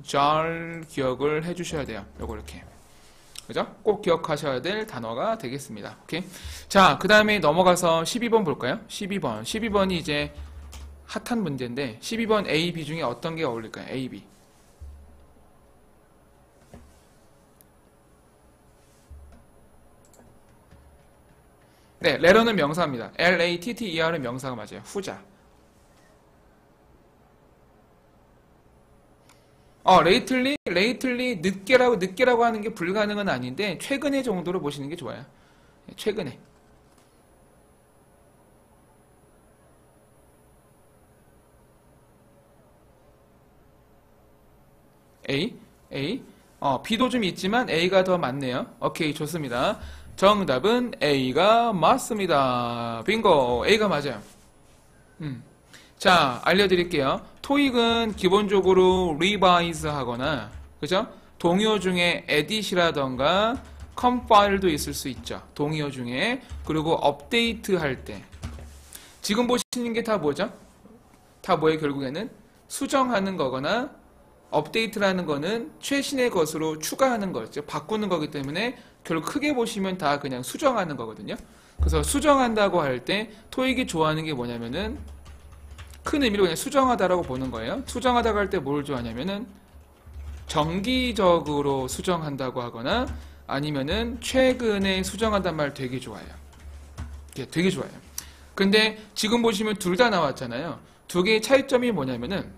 잘 기억을 해 주셔야 돼요. 요거 이렇게. 그죠? 꼭 기억하셔야 될 단어가 되겠습니다. 오케이? 자, 그 다음에 넘어가서 12번 볼까요? 12번이 이제 핫한 문제인데, 12번 A, B 중에 어떤 게 어울릴까요? A, B. 네, latter는 명사입니다. L-A-T-T-E-R은 명사가 맞아요. 후자. lately, 늦게라고 하는 게 불가능은 아닌데, 최근에 정도로 보시는 게 좋아요. 최근에. A. B도 좀 있지만 A가 더 많네요. 오케이, 좋습니다. 정답은 A가 맞습니다. 빙고. A가 맞아요. 자, 알려드릴게요. 토익은 기본적으로 revise 하거나, 그죠? 동요 중에 edit이라던가 compile도 있을 수 있죠. 동요 중에. 그리고 업데이트 할 때. 지금 보시는 게 다 뭐죠? 다 뭐예요, 결국에는? 수정하는 거거나, 업데이트라는 거는 최신의 것으로 추가하는 거죠. 바꾸는 거기 때문에 결국 크게 보시면 다 그냥 수정하는 거거든요. 그래서 수정한다고 할 때 토익이 좋아하는 게 뭐냐면은 큰 의미로 그냥 수정하다라고 보는 거예요. 수정하다고 할 때 뭘 좋아하냐면은 정기적으로 수정한다고 하거나 아니면은 최근에 수정한단 말 되게 좋아해요. 되게 좋아해요. 근데 지금 보시면 둘 다 나왔잖아요. 두 개의 차이점이 뭐냐면은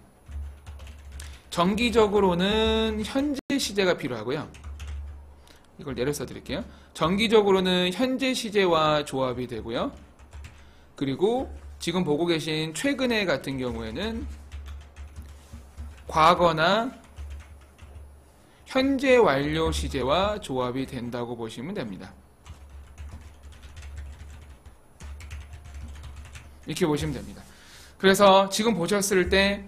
정기적으로는 현재 시제가 필요하고요. 이걸 예를 써드릴게요. 정기적으로는 현재 시제와 조합이 되고요. 그리고 지금 보고 계신 최근에 같은 경우에는 과거나 현재 완료 시제와 조합이 된다고 보시면 됩니다. 이렇게 보시면 됩니다. 그래서 지금 보셨을 때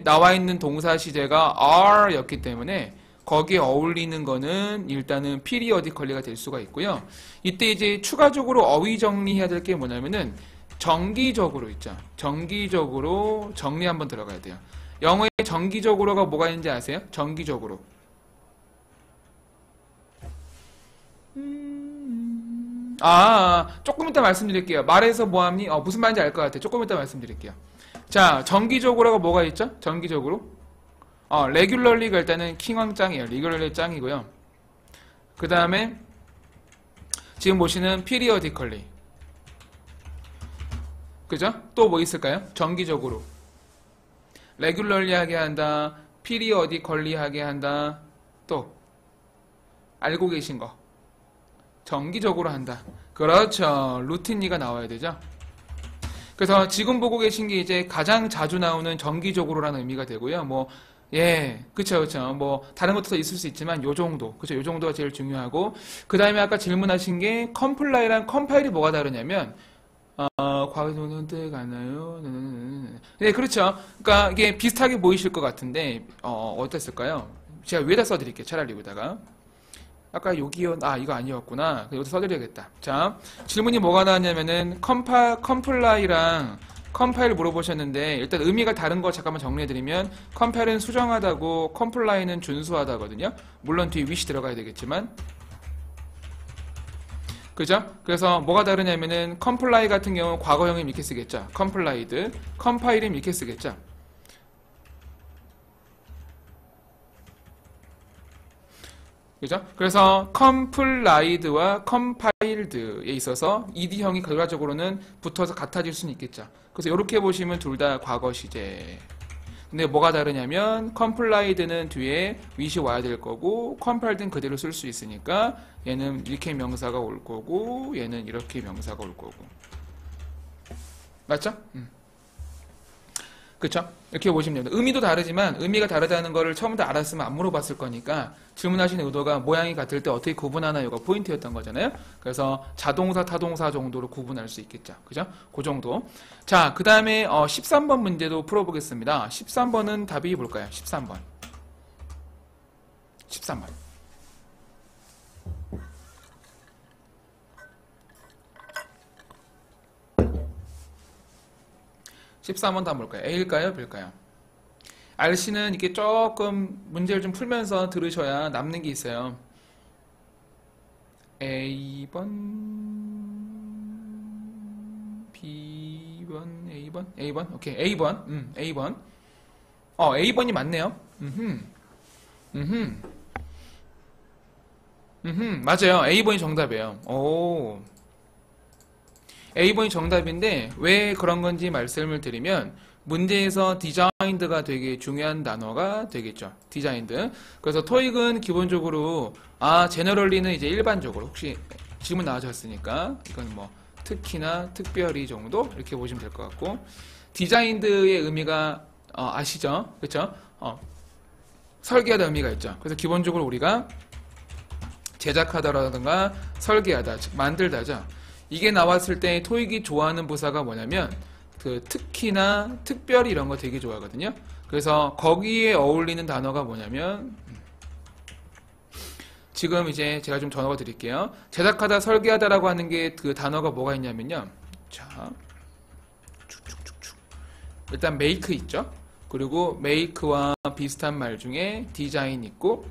나와 있는 동사 시제가 are였기 때문에 거기에 어울리는 거는 일단은 periodically가 될 수가 있고요. 이때 이제 추가적으로 어휘 정리해야 될 게 뭐냐면은 정기적으로 있죠. 정기적으로 정리 한번 들어가야 돼요. 영어에 정기적으로가 뭐가 있는지 아세요? 정기적으로. 조금 이따 말씀드릴게요. 말해서 뭐하니? 무슨 말인지 알 것 같아요. 조금 이따 말씀드릴게요. 자, 정기적으로가 뭐가 있죠? 정기적으로. regularly가 일단은 킹왕 짱이에요. regularly 짱이고요. 그 다음에 지금 보시는 periodically. 그죠? 또 뭐 있을까요? 정기적으로. regularly 하게 한다. periodically 하게 한다. 또 알고 계신 거. 정기적으로 한다. 그렇죠. 루틴리가 나와야 되죠. 그래서 지금 보고 계신 게 이제 가장 자주 나오는 정기적으로라는 의미가 되고요. 그쵸. 다른 것도 더 있을 수 있지만 요 정도. 그쵸. 요 정도가 제일 중요하고. 그 다음에 아까 질문하신 게 comply랑 compil이 뭐가 다르냐면, 과거에는 선택 안 나요? 네, 그렇죠. 그러니까 이게 비슷하게 보이실 것 같은데, 어땠을까요? 제가 위에다 써드릴게요. 차라리 여기다가. 아까 여기요. 이거 아니었구나. 여기다 써드려야겠다. 자, 질문이 뭐가 나왔냐면은 comply랑 compile 물어보셨는데 일단 의미가 다른 거 잠깐만 정리해드리면 compile은 수정하다고 comply는 준수하다거든요. 물론 뒤에 wish이 들어가야 되겠지만 그죠? 그래서 뭐가 다르냐면은 comply 같은 경우 과거형을 이렇게 쓰겠죠. complied, compile은 이렇게 쓰겠죠. 그죠? 그래서 complied와 compiled에 있어서 ed형이 결과적으로는 붙어서 같아질 수는 있겠죠. 그래서 이렇게 보시면 둘 다 과거 시제. 근데 뭐가 다르냐면 complied는 뒤에 with이 와야 될 거고 compiled는 그대로 쓸 수 있으니까 얘는 이렇게 명사가 올 거고 얘는 이렇게 명사가 올 거고. 맞죠? 그쵸? 이렇게 보시면 됩니다. 의미도 다르지만 의미가 다르다는 거를 처음부터 알았으면 안 물어봤을 거니까 질문하신 의도가 모양이 같을 때 어떻게 구분하나요가 포인트였던 거잖아요. 그래서 자동사, 타동사 정도로 구분할 수 있겠죠. 그죠? 그 정도. 자, 그 다음에 13번 문제도 풀어보겠습니다. 13번은 답이 뭘까요? 13번. 13번. 13번 답 뭘까요? A일까요? B일까요? RC는 이렇게 조금 문제를 좀 풀면서 들으셔야 남는 게 있어요. A번, B번, A번, A번, 오케이, A번, A번. A번이 맞네요. 맞아요. A번이 정답이에요. 오. A번이 정답인데 왜 그런 건지 말씀을 드리면 문제에서 designed가 되게 중요한 단어가 되겠죠. designed. 그래서 토익은 기본적으로 generally는 이제 일반적으로 혹시 질문 나와줬으니까 이건 뭐 특히나 특별히 정도 이렇게 보시면 될 것 같고 designed의 의미가 아시죠? 그렇죠? 설계하다 의미가 있죠. 그래서 기본적으로 우리가 제작하다라든가 설계하다, 즉 만들다죠. 이게 나왔을 때 토익이 좋아하는 부사가 뭐냐면 그 특히나 특별히 이런 거 되게 좋아하거든요. 그래서 거기에 어울리는 단어가 뭐냐면 지금 이제 제가 좀 적어 드릴게요. 제작하다, 설계하다라고 하는 게 그 단어가 뭐가 있냐면요. 자, 쭉쭉쭉쭉. 일단 make 있죠. 그리고 make와 비슷한 말 중에 design 있고,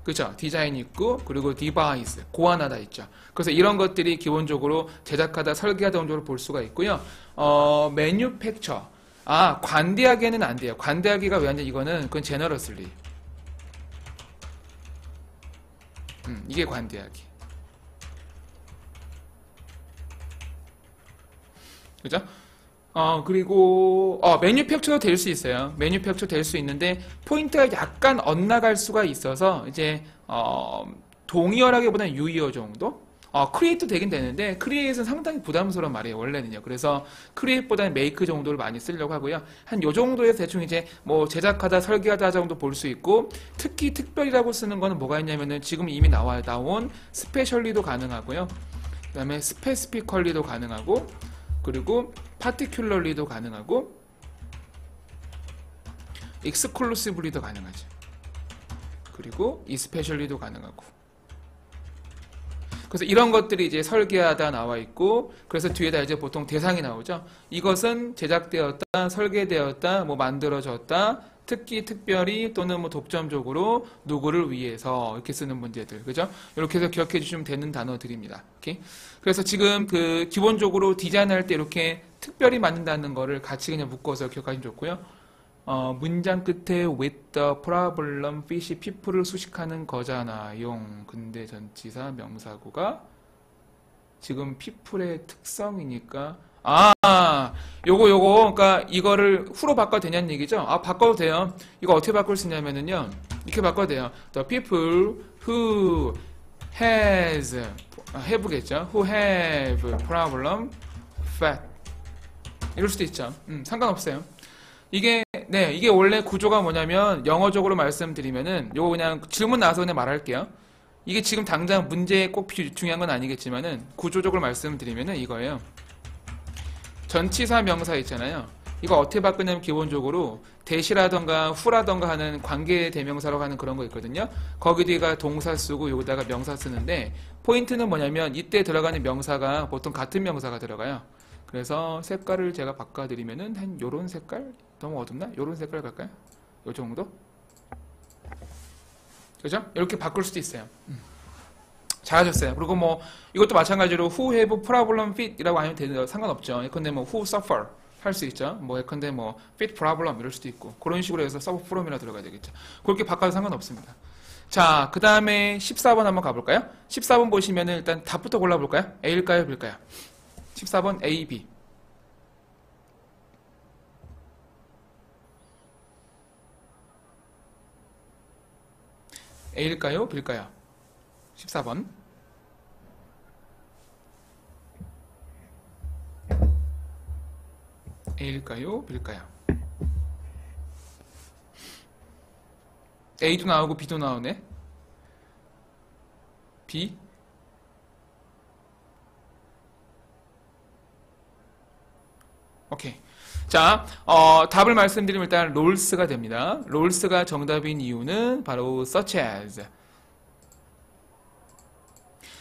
그죠? 디자인 있고, 그리고 디바이스, 고안하다 있죠. 그래서 이런 것들이 기본적으로 제작하다, 설계하다 정도로 볼 수가 있고요. manufacture. 관대하게는 안 돼요. 관대하기가 왜 안 돼? 이거는 그건 generously. 이게 관대하기. 그죠? 그리고 매뉴팩처도 될 수 있어요. 매뉴팩처 될 수 있는데 포인트가 약간 엇나갈 수가 있어서 이제 동의어라기보다는 유의어 정도? 크리에이트 되긴 되는데 크리에이트는 상당히 부담스러운 말이에요. 원래는요. 그래서 크리에이트보다는 메이크 정도를 많이 쓰려고 하고요. 한 요 정도에서 대충 이제 뭐 제작하다, 설계하다 정도 볼 수 있고 특히 특별이라고 쓰는 거는 뭐가 있냐면은 지금 이미 나온 스페셜리도 가능하고요. 그 다음에 스페시피컬리도 가능하고 그리고 particularly도 가능하고 exclusively도 가능하죠. 그리고 especially도 가능하고. 그래서 이런 것들이 이제 설계하다 나와 있고, 그래서 뒤에다 이제 보통 대상이 나오죠. 이것은 제작되었다, 설계되었다, 뭐 만들어졌다, 특히 특별히 또는 뭐 독점적으로 누구를 위해서 이렇게 쓰는 문제들, 그죠? 이렇게 해서 기억해 주시면 되는 단어들입니다. 오케이? 그래서 지금 그 기본적으로 디자인할 때 이렇게 특별히 만든다는 거를 같이 그냥 묶어서 기억하시면 좋고요. 문장 끝에 with the problem, fish, people을 수식하는 거잖아요. 근데 전치사 명사구가 지금 people의 특성이니까 요거 그러니까 이거를 후로 바꿔도 되냐는 얘기죠. 바꿔도 돼요. 이거 어떻게 바꿀 수 있냐면은요. 이렇게 바꿔도 돼요. The people who have겠죠. who have problem fat 이럴 수도 있죠. 상관없어요. 이게 원래 구조가 뭐냐면 영어적으로 말씀드리면은 요거 그냥 질문 나와서 그냥 말할게요. 이게 지금 당장 문제에 꼭 중요한 건 아니겠지만은 구조적으로 말씀드리면은 이거예요. 전치사 명사 있잖아요. 이거 어떻게 바꾸냐면 기본적으로 대시라던가 후라던가 하는 관계 대명사라고 하는 그런 거 있거든요. 거기 뒤가 동사 쓰고 여기다가 명사 쓰는데 포인트는 뭐냐면 이때 들어가는 명사가 보통 같은 명사가 들어가요. 그래서 색깔을 제가 바꿔드리면은 한 요런 색깔? 너무 어둡나? 요런 색깔 갈까요? 요 정도? 그죠? 이렇게 바꿀 수도 있어요. 잘하셨어요. 그리고 뭐 이것도 마찬가지로 who have problem fit 이라고 하면 되는 상관없죠. 예컨대 뭐 who suffer 할 수 있죠. 뭐 예컨대 뭐 fit problem 이럴 수도 있고 그런 식으로 해서 suffer from이라 들어가야 되겠죠. 그렇게 바꿔도 상관없습니다. 자, 그 다음에 14번 한번 가볼까요? 14번 보시면은 일단 답부터 골라볼까요? A일까요? B일까요? 14번 A, B. A일까요? B일까요? 14번. A일까요? B일까요? A도 나오고 B도 나오네. B? 오케이. 자, 답을 말씀드리면 일단 롤스가 됩니다. 롤스가 정답인 이유는 바로 such as.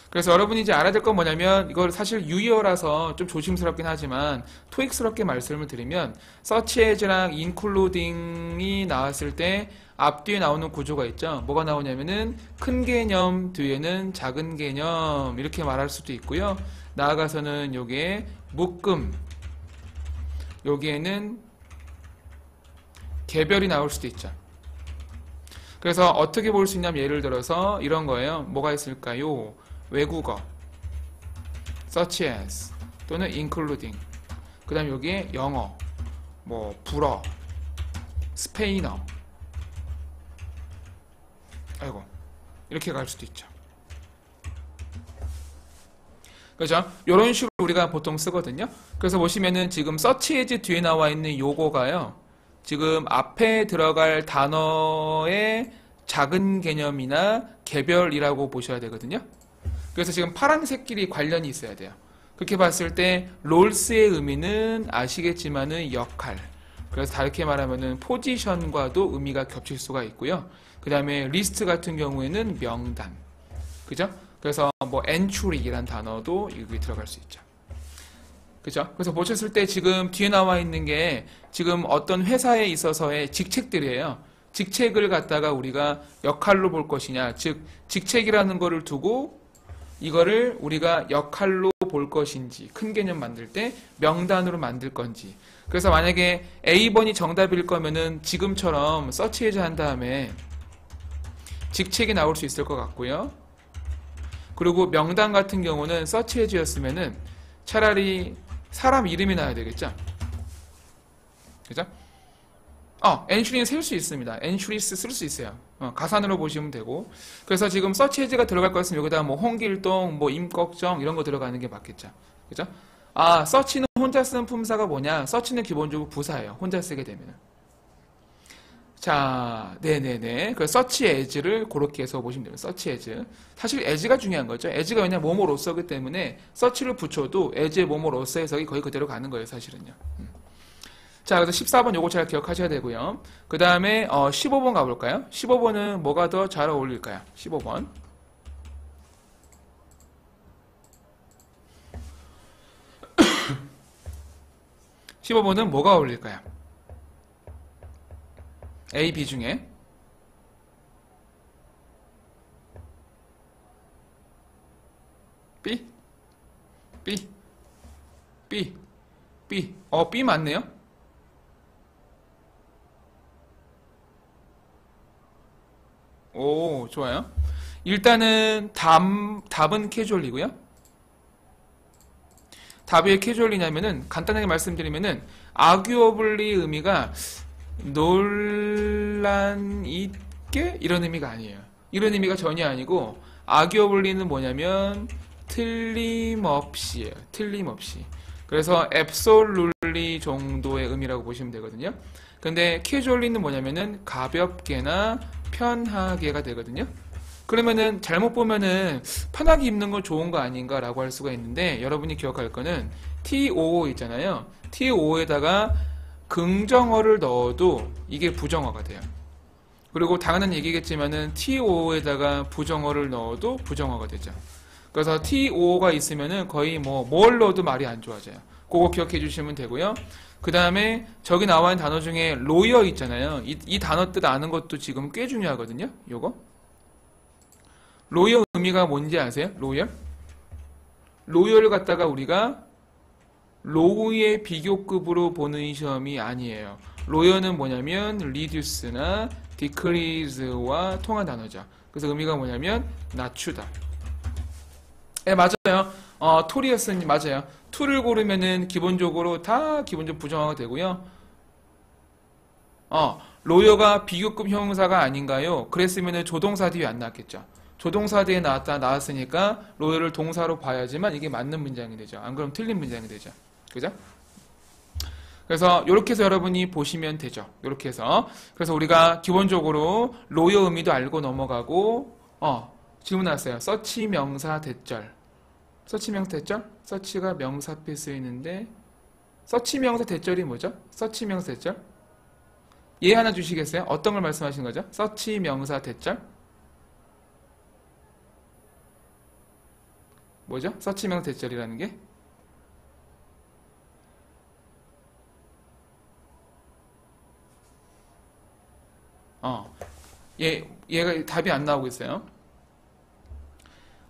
그래서 여러분이 이제 알아야 될 건 뭐냐면 이걸 사실 유의어라서 좀 조심스럽긴 하지만 토익스럽게 말씀을 드리면 such as랑 including이 나왔을 때 앞뒤에 나오는 구조가 있죠. 뭐가 나오냐면은 큰 개념 뒤에는 작은 개념 이렇게 말할 수도 있고요. 나아가서는 요게 묶음, 여기에는 개별이 나올 수도 있죠. 그래서 어떻게 볼 수 있냐면 예를 들어서 이런 거예요. 뭐가 있을까요? 외국어 such as 또는 including 그 다음 여기에 영어 뭐 불어 스페인어 아이고 이렇게 갈 수도 있죠. 그죠? 이런 식으로 우리가 보통 쓰거든요. 그래서 보시면은 지금 search as 뒤에 나와 있는 요거가요. 지금 앞에 들어갈 단어의 작은 개념이나 개별이라고 보셔야 되거든요. 그래서 지금 파란색끼리 관련이 있어야 돼요. 그렇게 봤을 때 롤스의 의미는 아시겠지만은 역할. 그래서 다르게 말하면은 포지션과도 의미가 겹칠 수가 있고요. 그 다음에 리스트 같은 경우에는 명단. 그죠? 그래서 뭐 entry라는 단어도 여기 들어갈 수 있죠. 그죠? 그래서 보셨을 때 지금 뒤에 나와 있는 게 지금 어떤 회사에 있어서의 직책들이에요. 직책을 갖다가 우리가 역할로 볼 것이냐, 즉 직책이라는 거를 두고 이거를 우리가 역할로 볼 것인지 큰 개념 만들 때 명단으로 만들 건지. 그래서 만약에 A번이 정답일 거면은 지금처럼 search as 한 다음에 직책이 나올 수 있을 것 같고요. 그리고 명단 같은 경우는 search as였으면은 차라리 사람 이름이 나야 되겠죠? 그죠? entry는 셀 수 있습니다. entries 쓸 수 있어요. 가산으로 보시면 되고. 그래서 지금 search as가 들어갈 것 같으면 여기다 뭐 홍길동, 뭐 임꺽정 이런 거 들어가는 게 맞겠죠. 그죠? search는 혼자 쓰는 품사가 뭐냐? search는 기본적으로 부사예요. 혼자 쓰게 되면은. 자, 네네네. 그 search as를 그렇게 해서 보시면 됩니다. search as. 사실 as가 중요한 거죠. as가 왜냐 뭐뭐로서기 때문에 search를 붙여도 as의 뭐뭐로서 해석이 거의 그대로 가는 거예요, 사실은요. 자, 그래서 14번 요거 잘 기억하셔야 되고요. 그 다음에 15번 가볼까요? 15번은 뭐가 더 잘 어울릴까요? 15번. 15번은 뭐가 어울릴까요? A, B 중에 B? B? B? B? B 맞네요? 오, 좋아요. 일단은 답은 캐주얼이고요. 답이 왜 캐주얼이냐면은 간단하게 말씀드리면은 arguably 의미가 논란 있게 이런 의미가 아니에요. 이런 의미가 전혀 아니고 arguably는 뭐냐면 틀림없이예요. 틀림없이. 그래서 absolutely 정도의 의미라고 보시면 되거든요. 근데 casually는 뭐냐면은 가볍게나 편하게가 되거든요. 그러면은 잘못 보면은 편하게 입는 건 좋은 거 아닌가 라고 할 수가 있는데 여러분이 기억할 거는 TOO 있잖아요. TOO에다가 긍정어를 넣어도 이게 부정어가 돼요. 그리고 당연한 얘기겠지만은 TOO에다가 부정어를 넣어도 부정어가 되죠. 그래서 TOO가 있으면은 거의 뭘 넣어도 말이 안 좋아져요. 그거 기억해 주시면 되고요. 그 다음에 저기 나와 있는 단어 중에 lawyer 있잖아요. 이 단어 뜻 아는 것도 지금 꽤 중요하거든요. 요거. lawyer 의미가 뭔지 아세요? lawyer? lawyer를 갖다가 우리가 law의 비교급으로 보는 시험이 아니에요. lawyer는 뭐냐면 reduce나 decrease와 통한 단어죠. 그래서 의미가 뭐냐면 낮추다. 예, 맞아요. 툴이었으니 맞아요. 툴을 고르면은 기본적으로 부정어가 되고요. 로여가 비교급 형용사가 아닌가요? 그랬으면은 조동사 뒤에 안 나왔겠죠. 조동사 뒤에 나왔으니까 로여를 동사로 봐야지만 이게 맞는 문장이 되죠. 안 그러면 틀린 문장이 되죠. 그죠? 그래서 이렇게 해서 여러분이 보시면 되죠. 이렇게 해서. 그래서 우리가 기본적으로 로여 의미도 알고 넘어가고 질문 나왔어요. 서치 명사 대절. 서치 명사 대절? 서치가 명사 앞에 쓰이는데 서치 명사 대절이 뭐죠? 서치 명사 대절? 예 하나 주시겠어요? 어떤 걸 말씀하시는 거죠? 서치 명사 대절? 뭐죠? 서치 명사 대절이라는 게? 얘가 답이 안 나오고 있어요.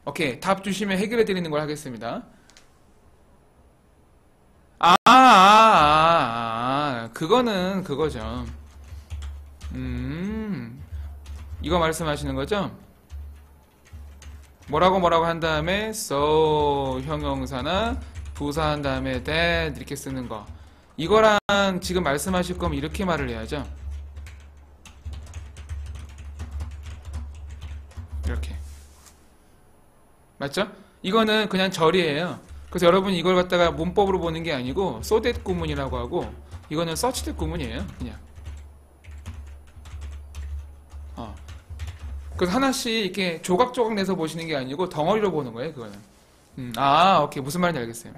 오케이. 답 주시면 해결해 드리는 걸 하겠습니다. 그거는 그거죠. 이거 말씀하시는 거죠? 뭐라고 한 다음에 so 형용사나 부사 한 다음에 that 이렇게 쓰는 거. 이거랑 지금 말씀하실 거면 이렇게 말을 해야죠. 이렇게. 맞죠? 이거는 그냥 절이에요. 그래서 여러분이 이걸 갖다가 문법으로 보는 게 아니고 so that 구문이라고 하고 이거는 such that 구문이에요. 그냥. 그래서 하나씩 이렇게 조각조각 내서 보시는 게 아니고 덩어리로 보는 거예요, 그거는. 오케이. 무슨 말인지 알겠어요.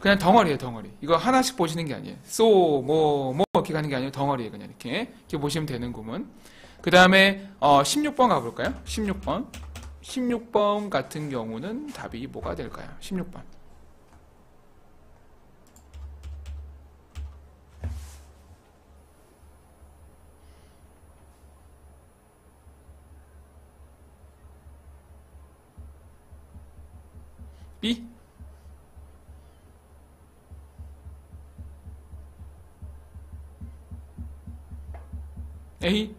그냥 덩어리예요, 덩어리. 이거 하나씩 보시는 게 아니에요. so, 이렇게 가는 게 아니고 덩어리에 그냥 이렇게 보시면 되는 구문. 그 다음에 16번 가볼까요? 16번. 16번 같은 경우는 답이 뭐가 될까요? 16번. B? A?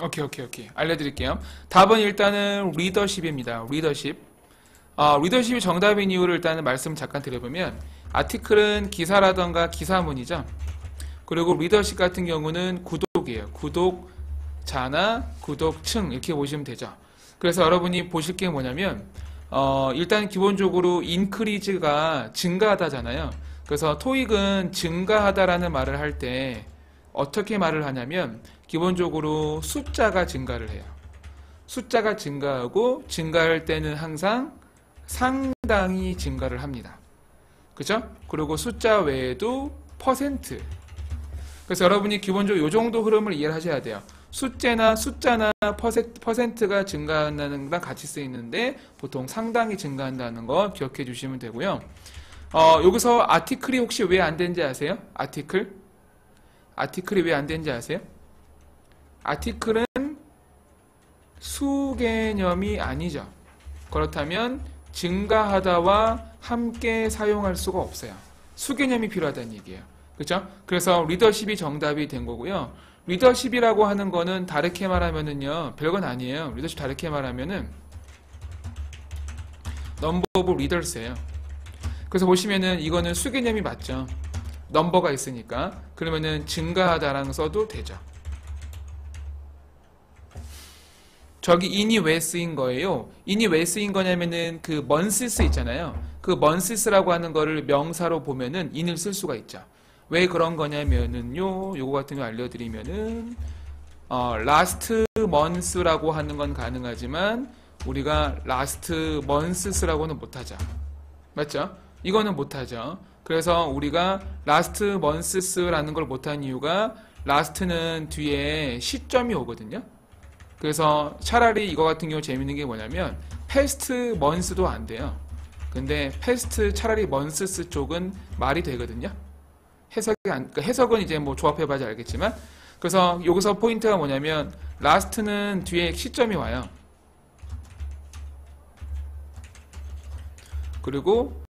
오케이. 알려드릴게요. 답은 일단은 리더십입니다. 리더십. 리더십이 정답인 이유를 일단은 말씀 잠깐 드려보면, 아티클은 기사라던가 기사문이죠. 그리고 리더십 같은 경우는 구독이에요. 구독자나 구독층 이렇게 보시면 되죠. 그래서 여러분이 보실 게 뭐냐면 일단 기본적으로 인크리즈가 증가하다잖아요. 그래서 토익은 증가하다라는 말을 할 때 어떻게 말을 하냐면 기본적으로 숫자가 증가를 해요. 숫자가 증가하고 증가할 때는 항상 상당히 증가를 합니다. 그죠? 그리고 숫자 외에도 퍼센트. 그래서 여러분이 기본적으로 이 정도 흐름을 이해를 하셔야 돼요. 숫자나 퍼센트가 증가한다는 거랑 같이 쓰이는데 보통 상당히 증가한다는 거 기억해 주시면 되고요. 여기서 아티클이 혹시 왜 안 되는지 아세요? 아티클이 왜 안 되는지 아세요? 아티클은 수 개념이 아니죠. 그렇다면 증가하다와 함께 사용할 수가 없어요. 수 개념이 필요하다는 얘기예요. 그렇죠? 그래서 리더십이 정답이 된 거고요. 리더십이라고 하는 거는 다르게 말하면은요, 별건 아니에요. 리더십 다르게 말하면은 넘버 오브 리더스예요. 그래서 보시면은 이거는 수 개념이 맞죠. 넘버가 있으니까. 그러면은 증가하다랑 써도 되죠. 저기 in이 왜 쓰인 거예요? in이 왜 쓰인 거냐면은 그 months 있잖아요. 그 months라고 하는 거를 명사로 보면은 in을 쓸 수가 있죠. 왜 그런 거냐면은요, 요거 같은 거 알려드리면은, last months라고 하는 건 가능하지만, 우리가 last months라고는 못하죠. 맞죠? 이거는 못하죠. 그래서 우리가 last months라는 걸 못한 이유가, last는 뒤에 시점이 오거든요. 그래서 차라리 이거 같은 경우 재밌는 게 뭐냐면, past months도 안 돼요. 근데 past 차라리 months 쪽은 말이 되거든요. 해석은 이제 뭐 조합해봐야 알겠지만, 그래서 여기서 포인트가 뭐냐면 last는 뒤에 시점이 와요. 그리고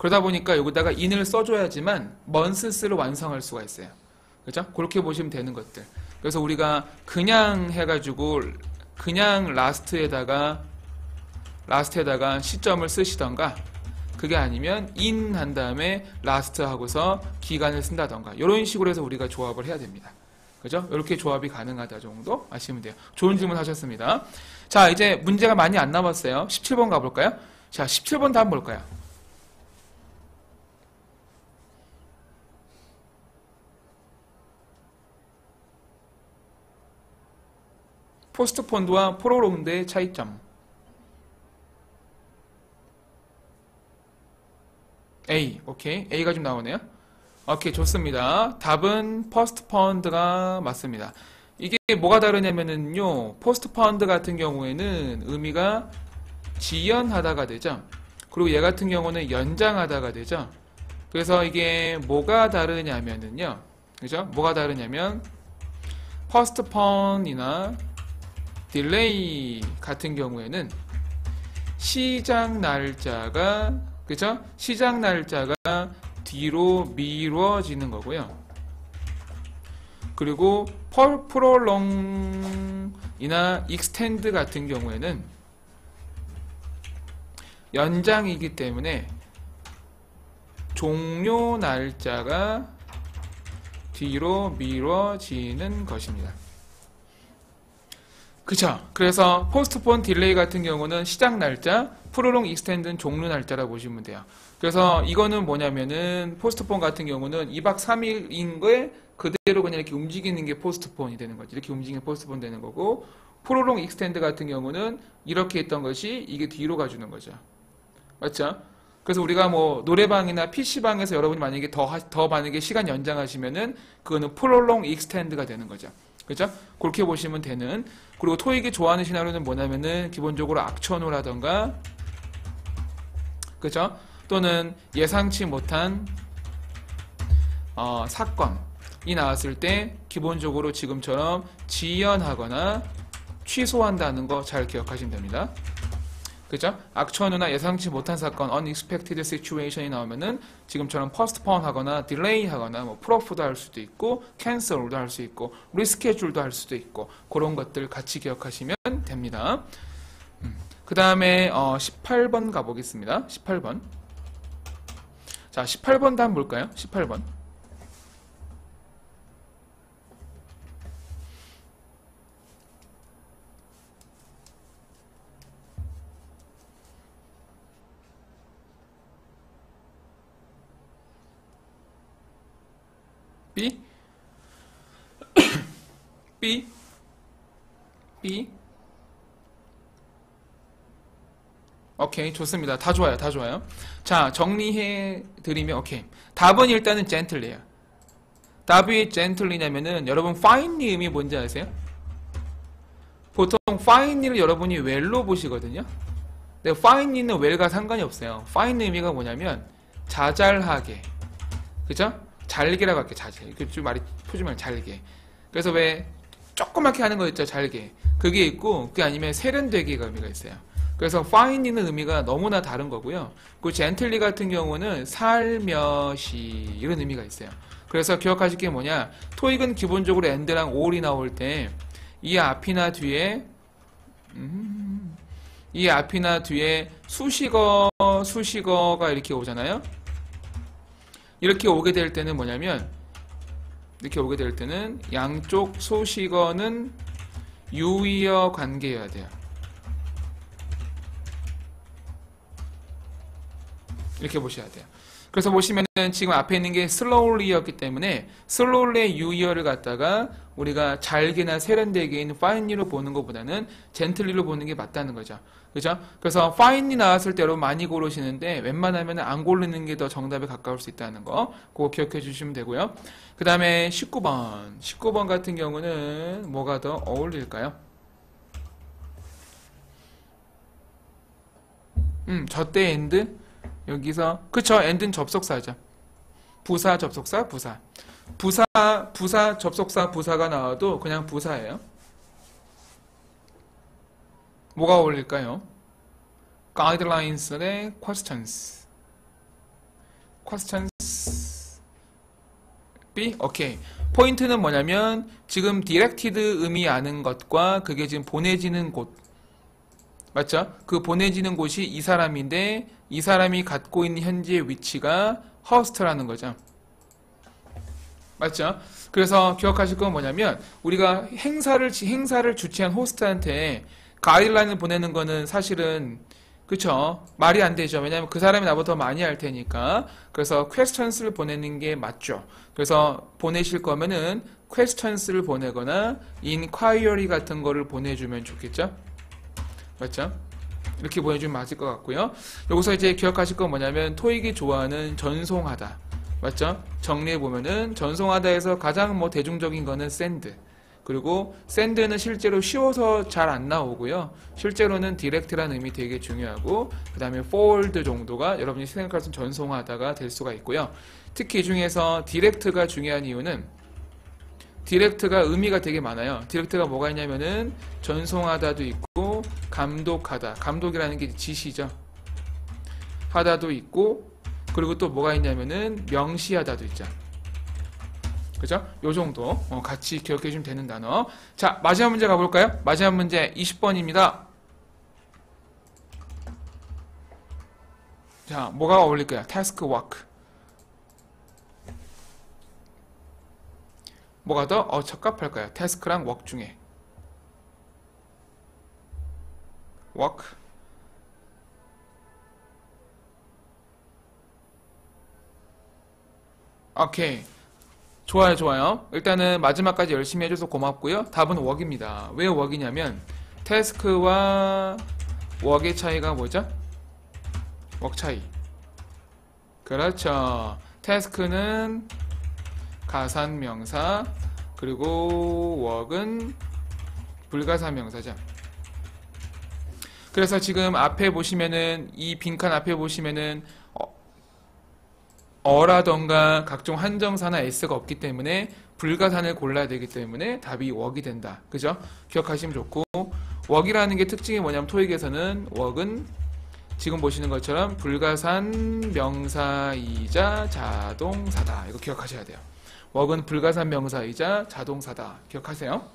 그러다 보니까 여기다가 in을 써줘야지만 months를 완성할 수가 있어요. 그죠? 그렇게 보시면 되는 것들. 그래서 우리가 그냥 해가지고 그냥 last에다가 시점을 쓰시던가, 그게 아니면 in 한 다음에 last 하고서 기간을 쓴다던가, 이런 식으로 해서 우리가 조합을 해야 됩니다. 그죠? 이렇게 조합이 가능하다 정도 아시면 돼요. 좋은 질문 하셨습니다. 자, 이제 문제가 많이 안 남았어요. 17번 가볼까요? 자, 17번 다음 볼까요? 포스트폰드와 프로롱드의 차이점. A, 오케이. A가 좀 나오네요. 오케이, 좋습니다. 답은 포스트폰드가 맞습니다. 이게 뭐가 다르냐면은요, 포스트폰드 같은 경우에는 의미가 지연하다가 되죠. 그리고 얘 같은 경우는 연장하다가 되죠. 그래서 이게 뭐가 다르냐면은요, 그죠? 뭐가 다르냐면, postpone이나 delay 같은 경우에는 시작 날짜가, 그죠? 시작 날짜가 뒤로 미뤄지는 거고요. 그리고 prolong이나 extend 같은 경우에는 연장이기 때문에 종료 날짜가 뒤로 미뤄지는 것입니다. 그쵸? 그래서 postpone, delay 같은 경우는 시작 날짜, prolong, extend는 종료 날짜라고 보시면 돼요. 그래서 이거는 뭐냐면은 postpone 같은 경우는 2박 3일인 거에 그대로 그냥 이렇게 움직이는 게 postpone이 되는 거죠. 이렇게 움직이는 게 postpone 되는 거고, prolong, extend 같은 경우는 이렇게 했던 것이 이게 뒤로 가주는 거죠. 맞죠? 그래서 우리가 뭐 노래방이나 PC방에서 여러분이 만약에 더 만약에 시간 연장하시면은 그거는 prolong, extend가 되는 거죠. 그죠? 그렇게 보시면 되는. 그리고 토익이 좋아하는 시나리오는 뭐냐면은 기본적으로 악천후라던가, 그죠? 또는 예상치 못한 사건이 나왔을 때 기본적으로 지금처럼 지연하거나 취소한다는 거 잘 기억하시면 됩니다. 그죠? 악천후나 예상치 못한 사건, unexpected situation이 나오면은 지금처럼 postpone 하거나 delay 하거나 뭐 풀업도 할 수도 있고 cancel도 할 수 있고 reschedule도 할 수도 있고 그런 것들 같이 기억하시면 됩니다. 그 다음에 18번 가보겠습니다. 18번. 자, 18번 다음 볼까요? 18번. B? B? B? 오케이, 좋습니다. 다 좋아요, 다 좋아요. 자, 정리해 드리면, 오케이. 답은 일단은 gently예요. 답이 gently냐면은, 여러분, finely 의미 뭔지 아세요? 보통 finely를 여러분이 well로 보시거든요? 근데 finely는 well과 상관이 없어요. fine 의미가 뭐냐면, 자잘하게. 그죠? 잘게라고 할게, 잘게. 이렇게 좀 말이 표준말 잘게. 그래서 왜, 조그맣게 하는 거 있죠, 잘게. 그게 있고, 그게 아니면 세련되게가 의미가 있어요. 그래서 fine이는 의미가 너무나 다른 거고요. 그 gently 같은 경우는 살며시 이런 의미가 있어요. 그래서 기억하실 게 뭐냐? 토익은 기본적으로 and랑 or이 나올 때 이 앞이나 뒤에 수식어가 이렇게 오잖아요. 이렇게 오게 될 때는 뭐냐면 양쪽 수식어는 유의어 관계여야 돼요. 이렇게 보셔야 돼요. 그래서 보시면은 지금 앞에 있는 게 slowly였기 때문에 slowly의 유의어를 갖다가 우리가 잘게나 세련되게 있는 finely로 보는 것보다는 gently로 보는 게 맞다는 거죠. 그죠? 그래서 finely 나왔을 때 여러분 많이 고르시는데 웬만하면 안 고르는 게 더 정답에 가까울 수 있다는 거 그거 기억해 주시면 되고요. 그 다음에 19번 같은 경우는 뭐가 더 어울릴까요? 저때 end 여기서 그쵸, end는 접속사죠. 부사 접속사 부사 접속사 부사가 나와도 그냥 부사예요. 뭐가 어울릴까요? guidelines 대 questions. questions B? 오케이. 포인트는 뭐냐면 지금 directed 의미 아는 것과 그게 지금 보내지는 곳 맞죠? 그 보내지는 곳이 이 사람인데 이 사람이 갖고 있는 현재의 위치가 host라는 거죠. 맞죠? 그래서 기억하실 건 뭐냐면 우리가 행사를 주최한 호스트한테 가이드라인을 보내는 거는 사실은 그쵸? 말이 안 되죠. 왜냐하면 그 사람이 나보다 더 많이 알 테니까. 그래서 questions를 보내는 게 맞죠. 그래서 보내실 거면은 questions를 보내거나 inquiry 같은 거를 보내주면 좋겠죠? 맞죠? 이렇게 보내주면 맞을 것 같고요. 여기서 이제 기억하실 건 뭐냐면 토익이 좋아하는 전송하다. 맞죠? 정리해보면은 전송하다에서 가장 뭐 대중적인 거는 send. 그리고 send는 실제로 쉬워서 잘 안 나오고요. 실제로는 direct라는 의미 되게 중요하고 그 다음에 forward 정도가 여러분이 생각할 수 있는 전송하다가 될 수가 있고요. 특히 이 중에서 direct가 중요한 이유는 direct가 의미가 되게 많아요. direct가 뭐가 있냐면은 전송하다도 있고 감독하다. 감독이라는 게 지시죠. 하다도 있고 그리고 또 뭐가 있냐면은 명시하다도 있죠. 그죠? 요 정도 같이 기억해 주시면 되는 단어. 자, 마지막 문제 가볼까요? 마지막 문제 20번입니다. 자, 뭐가 어울릴까요? task work. 뭐가 더 적합할까요? task랑 work 중에. work. 오케이. 좋아요, 좋아요. 일단은 마지막까지 열심히 해줘서 고맙고요. 답은 work입니다. 왜 work이냐면 task와 work의 차이가 뭐죠? work 차이. 그렇죠. task는 가산명사 그리고 work은 불가산명사죠. 그래서 지금 앞에 보시면은 이 빈칸 앞에 보시면은 어라던가 각종 한정사나 s가 없기 때문에 불가산을 골라야 되기 때문에 답이 work이 된다. 그죠? 기억하시면 좋고 work이라는 게 특징이 뭐냐면 토익에서는 work은 지금 보시는 것처럼 불가산 명사이자 자동사다. 이거 기억하셔야 돼요. work은 불가산 명사이자 자동사다. 기억하세요.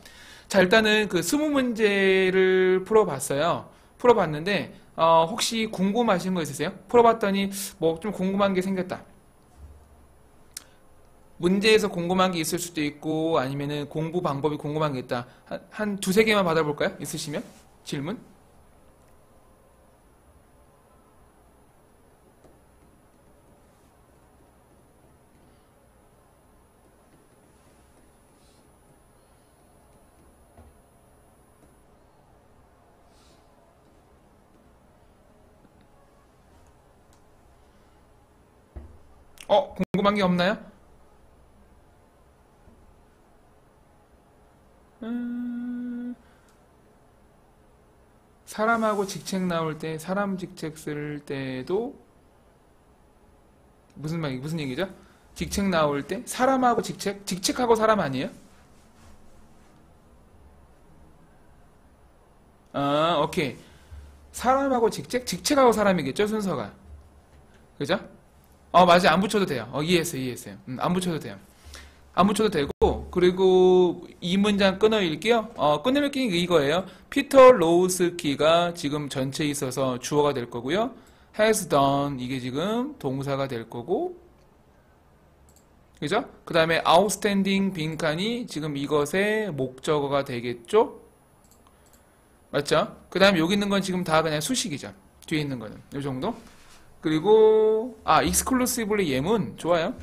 자, 일단은 그 20문제를 풀어봤어요. 풀어봤는데 혹시 궁금하신 거 있으세요? 풀어봤더니 뭐 좀 궁금한 게 생겼다. 문제에서 궁금한 게 있을 수도 있고 아니면은 공부 방법이 궁금한 게 있다. 한 두세 개만 받아볼까요? 있으시면? 질문? 궁금한 게 없나요? 사람하고 직책 나올 때, 사람 직책 쓸 때도 무슨 얘기죠? 직책 나올 때 사람하고 직책하고 사람 아니에요? 아, 오케이. 사람하고 직책하고 사람이겠죠, 순서가. 그죠? 맞아. 안 붙여도 돼요. 이해했어요. 안 붙여도 돼요. 안 붙여도 되고, 그리고 이 문장 끊어 읽기요. 끊어 읽기 이거예요. 피터 로우스키가 지금 전체에 있어서 주어가 될 거고요. has done 이게 지금 동사가 될 거고, 그죠? 그 다음에 outstanding 빈칸이 지금 이것의 목적어가 되겠죠? 맞죠? 그 다음에 여기 있는 건 지금 다 그냥 수식이죠. 뒤에 있는 거는. 이 정도? 그리고, exclusively 예문. 좋아요.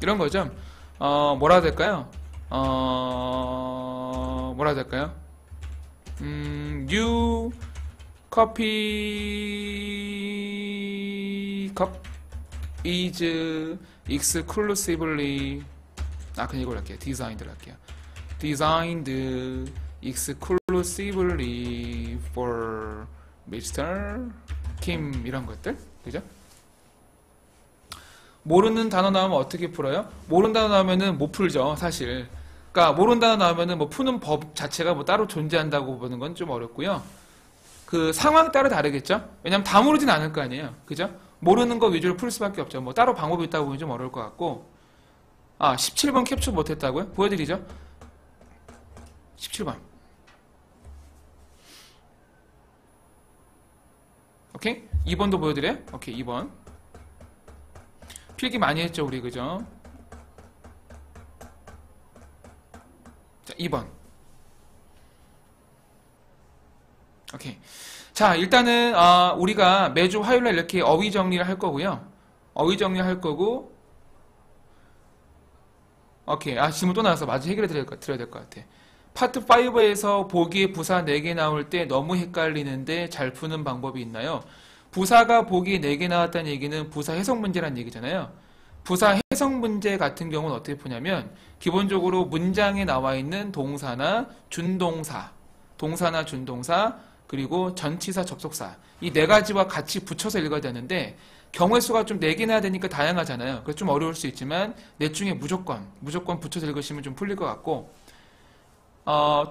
이런 거죠. 뭐라 해야 될까요? 뭐라 해야 될까요? New coffee cup is exclusively 그냥 이걸 할게요. designed를 할게요. designed exclusively for Mr. Kim 이런 것들. 그죠? 모르는 단어 나오면 어떻게 풀어요? 모르는 단어 나오면은 못 풀죠, 사실. 그러니까 모르는 단어 나오면은 뭐 푸는 법 자체가 뭐 따로 존재한다고 보는 건 좀 어렵고요. 그 상황 따라 다르겠죠? 왜냐면 다 모르진 않을 거 아니에요. 그죠? 모르는 거 위주로 풀 수밖에 없죠. 뭐 따로 방법이 있다고 보면 좀 어려울 것 같고. 17번 캡처 못했다고요? 보여드리죠. 17번. 오케이? 2번도 보여드려요? 오케이, 2번. 필기 많이 했죠, 우리, 그죠? 자, 2번. 오케이. 자, 일단은, 우리가 매주 화요일날 이렇게 어휘 정리를 할 거고요. 어휘 정리를 할 거고, 오케이. 질문 또 나와서 마저 해결해 드려야 될 것 같아. 파트 5에서 보기에 부사 4개 나올 때 너무 헷갈리는데 잘 푸는 방법이 있나요? 부사가 보기에 4개 나왔다는 얘기는 부사 해석 문제란 얘기잖아요. 부사 해석 문제 같은 경우는 어떻게 푸냐면 기본적으로 문장에 나와 있는 동사나 준동사, 그리고 전치사, 접속사 이 4가지와 같이 붙여서 읽어야 되는데 경우의 수가 좀 4개 나야 되니까 다양하잖아요. 그래서 좀 어려울 수 있지만 넷 중에 무조건 붙여서 읽으시면 좀 풀릴 것 같고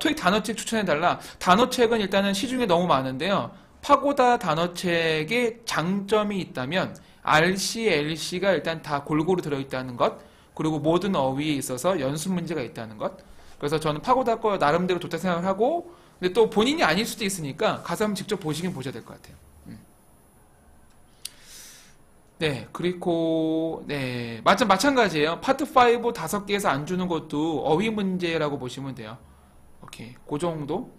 토익 단어책 추천해달라. 단어책은 일단은 시중에 너무 많은데요. 파고다 단어책의 장점이 있다면 RC, LC가 일단 다 골고루 들어있다는 것, 그리고 모든 어휘에 있어서 연습 문제가 있다는 것. 그래서 저는 파고다 거 나름대로 좋다 생각을 하고, 근데 또 본인이 아닐 수도 있으니까 가서 한번 직접 보시긴 보셔야 될 것 같아요. 네, 그리고 네, 마찬가지예요. 파트 5 5개에서 안 주는 것도 어휘 문제라고 보시면 돼요. 오케이, 그 정도.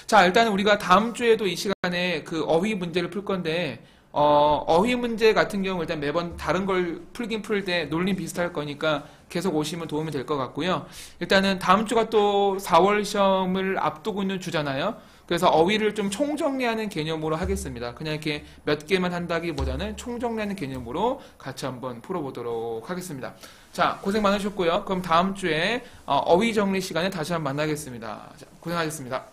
자, 일단은 우리가 다음 주에도 이 시간에 그 어휘 문제를 풀 건데 어휘 문제 같은 경우 일단 매번 다른 걸 풀긴 풀 때 논리 비슷할 거니까 계속 오시면 도움이 될 것 같고요. 일단은 다음 주가 또 4월 시험을 앞두고 있는 주잖아요. 그래서 어휘를 좀 총정리하는 개념으로 하겠습니다. 그냥 이렇게 몇 개만 한다기보다는 총정리하는 개념으로 같이 한번 풀어보도록 하겠습니다. 자, 고생 많으셨고요. 그럼 다음 주에 어휘 정리 시간에 다시 한번 만나겠습니다. 자, 고생하셨습니다.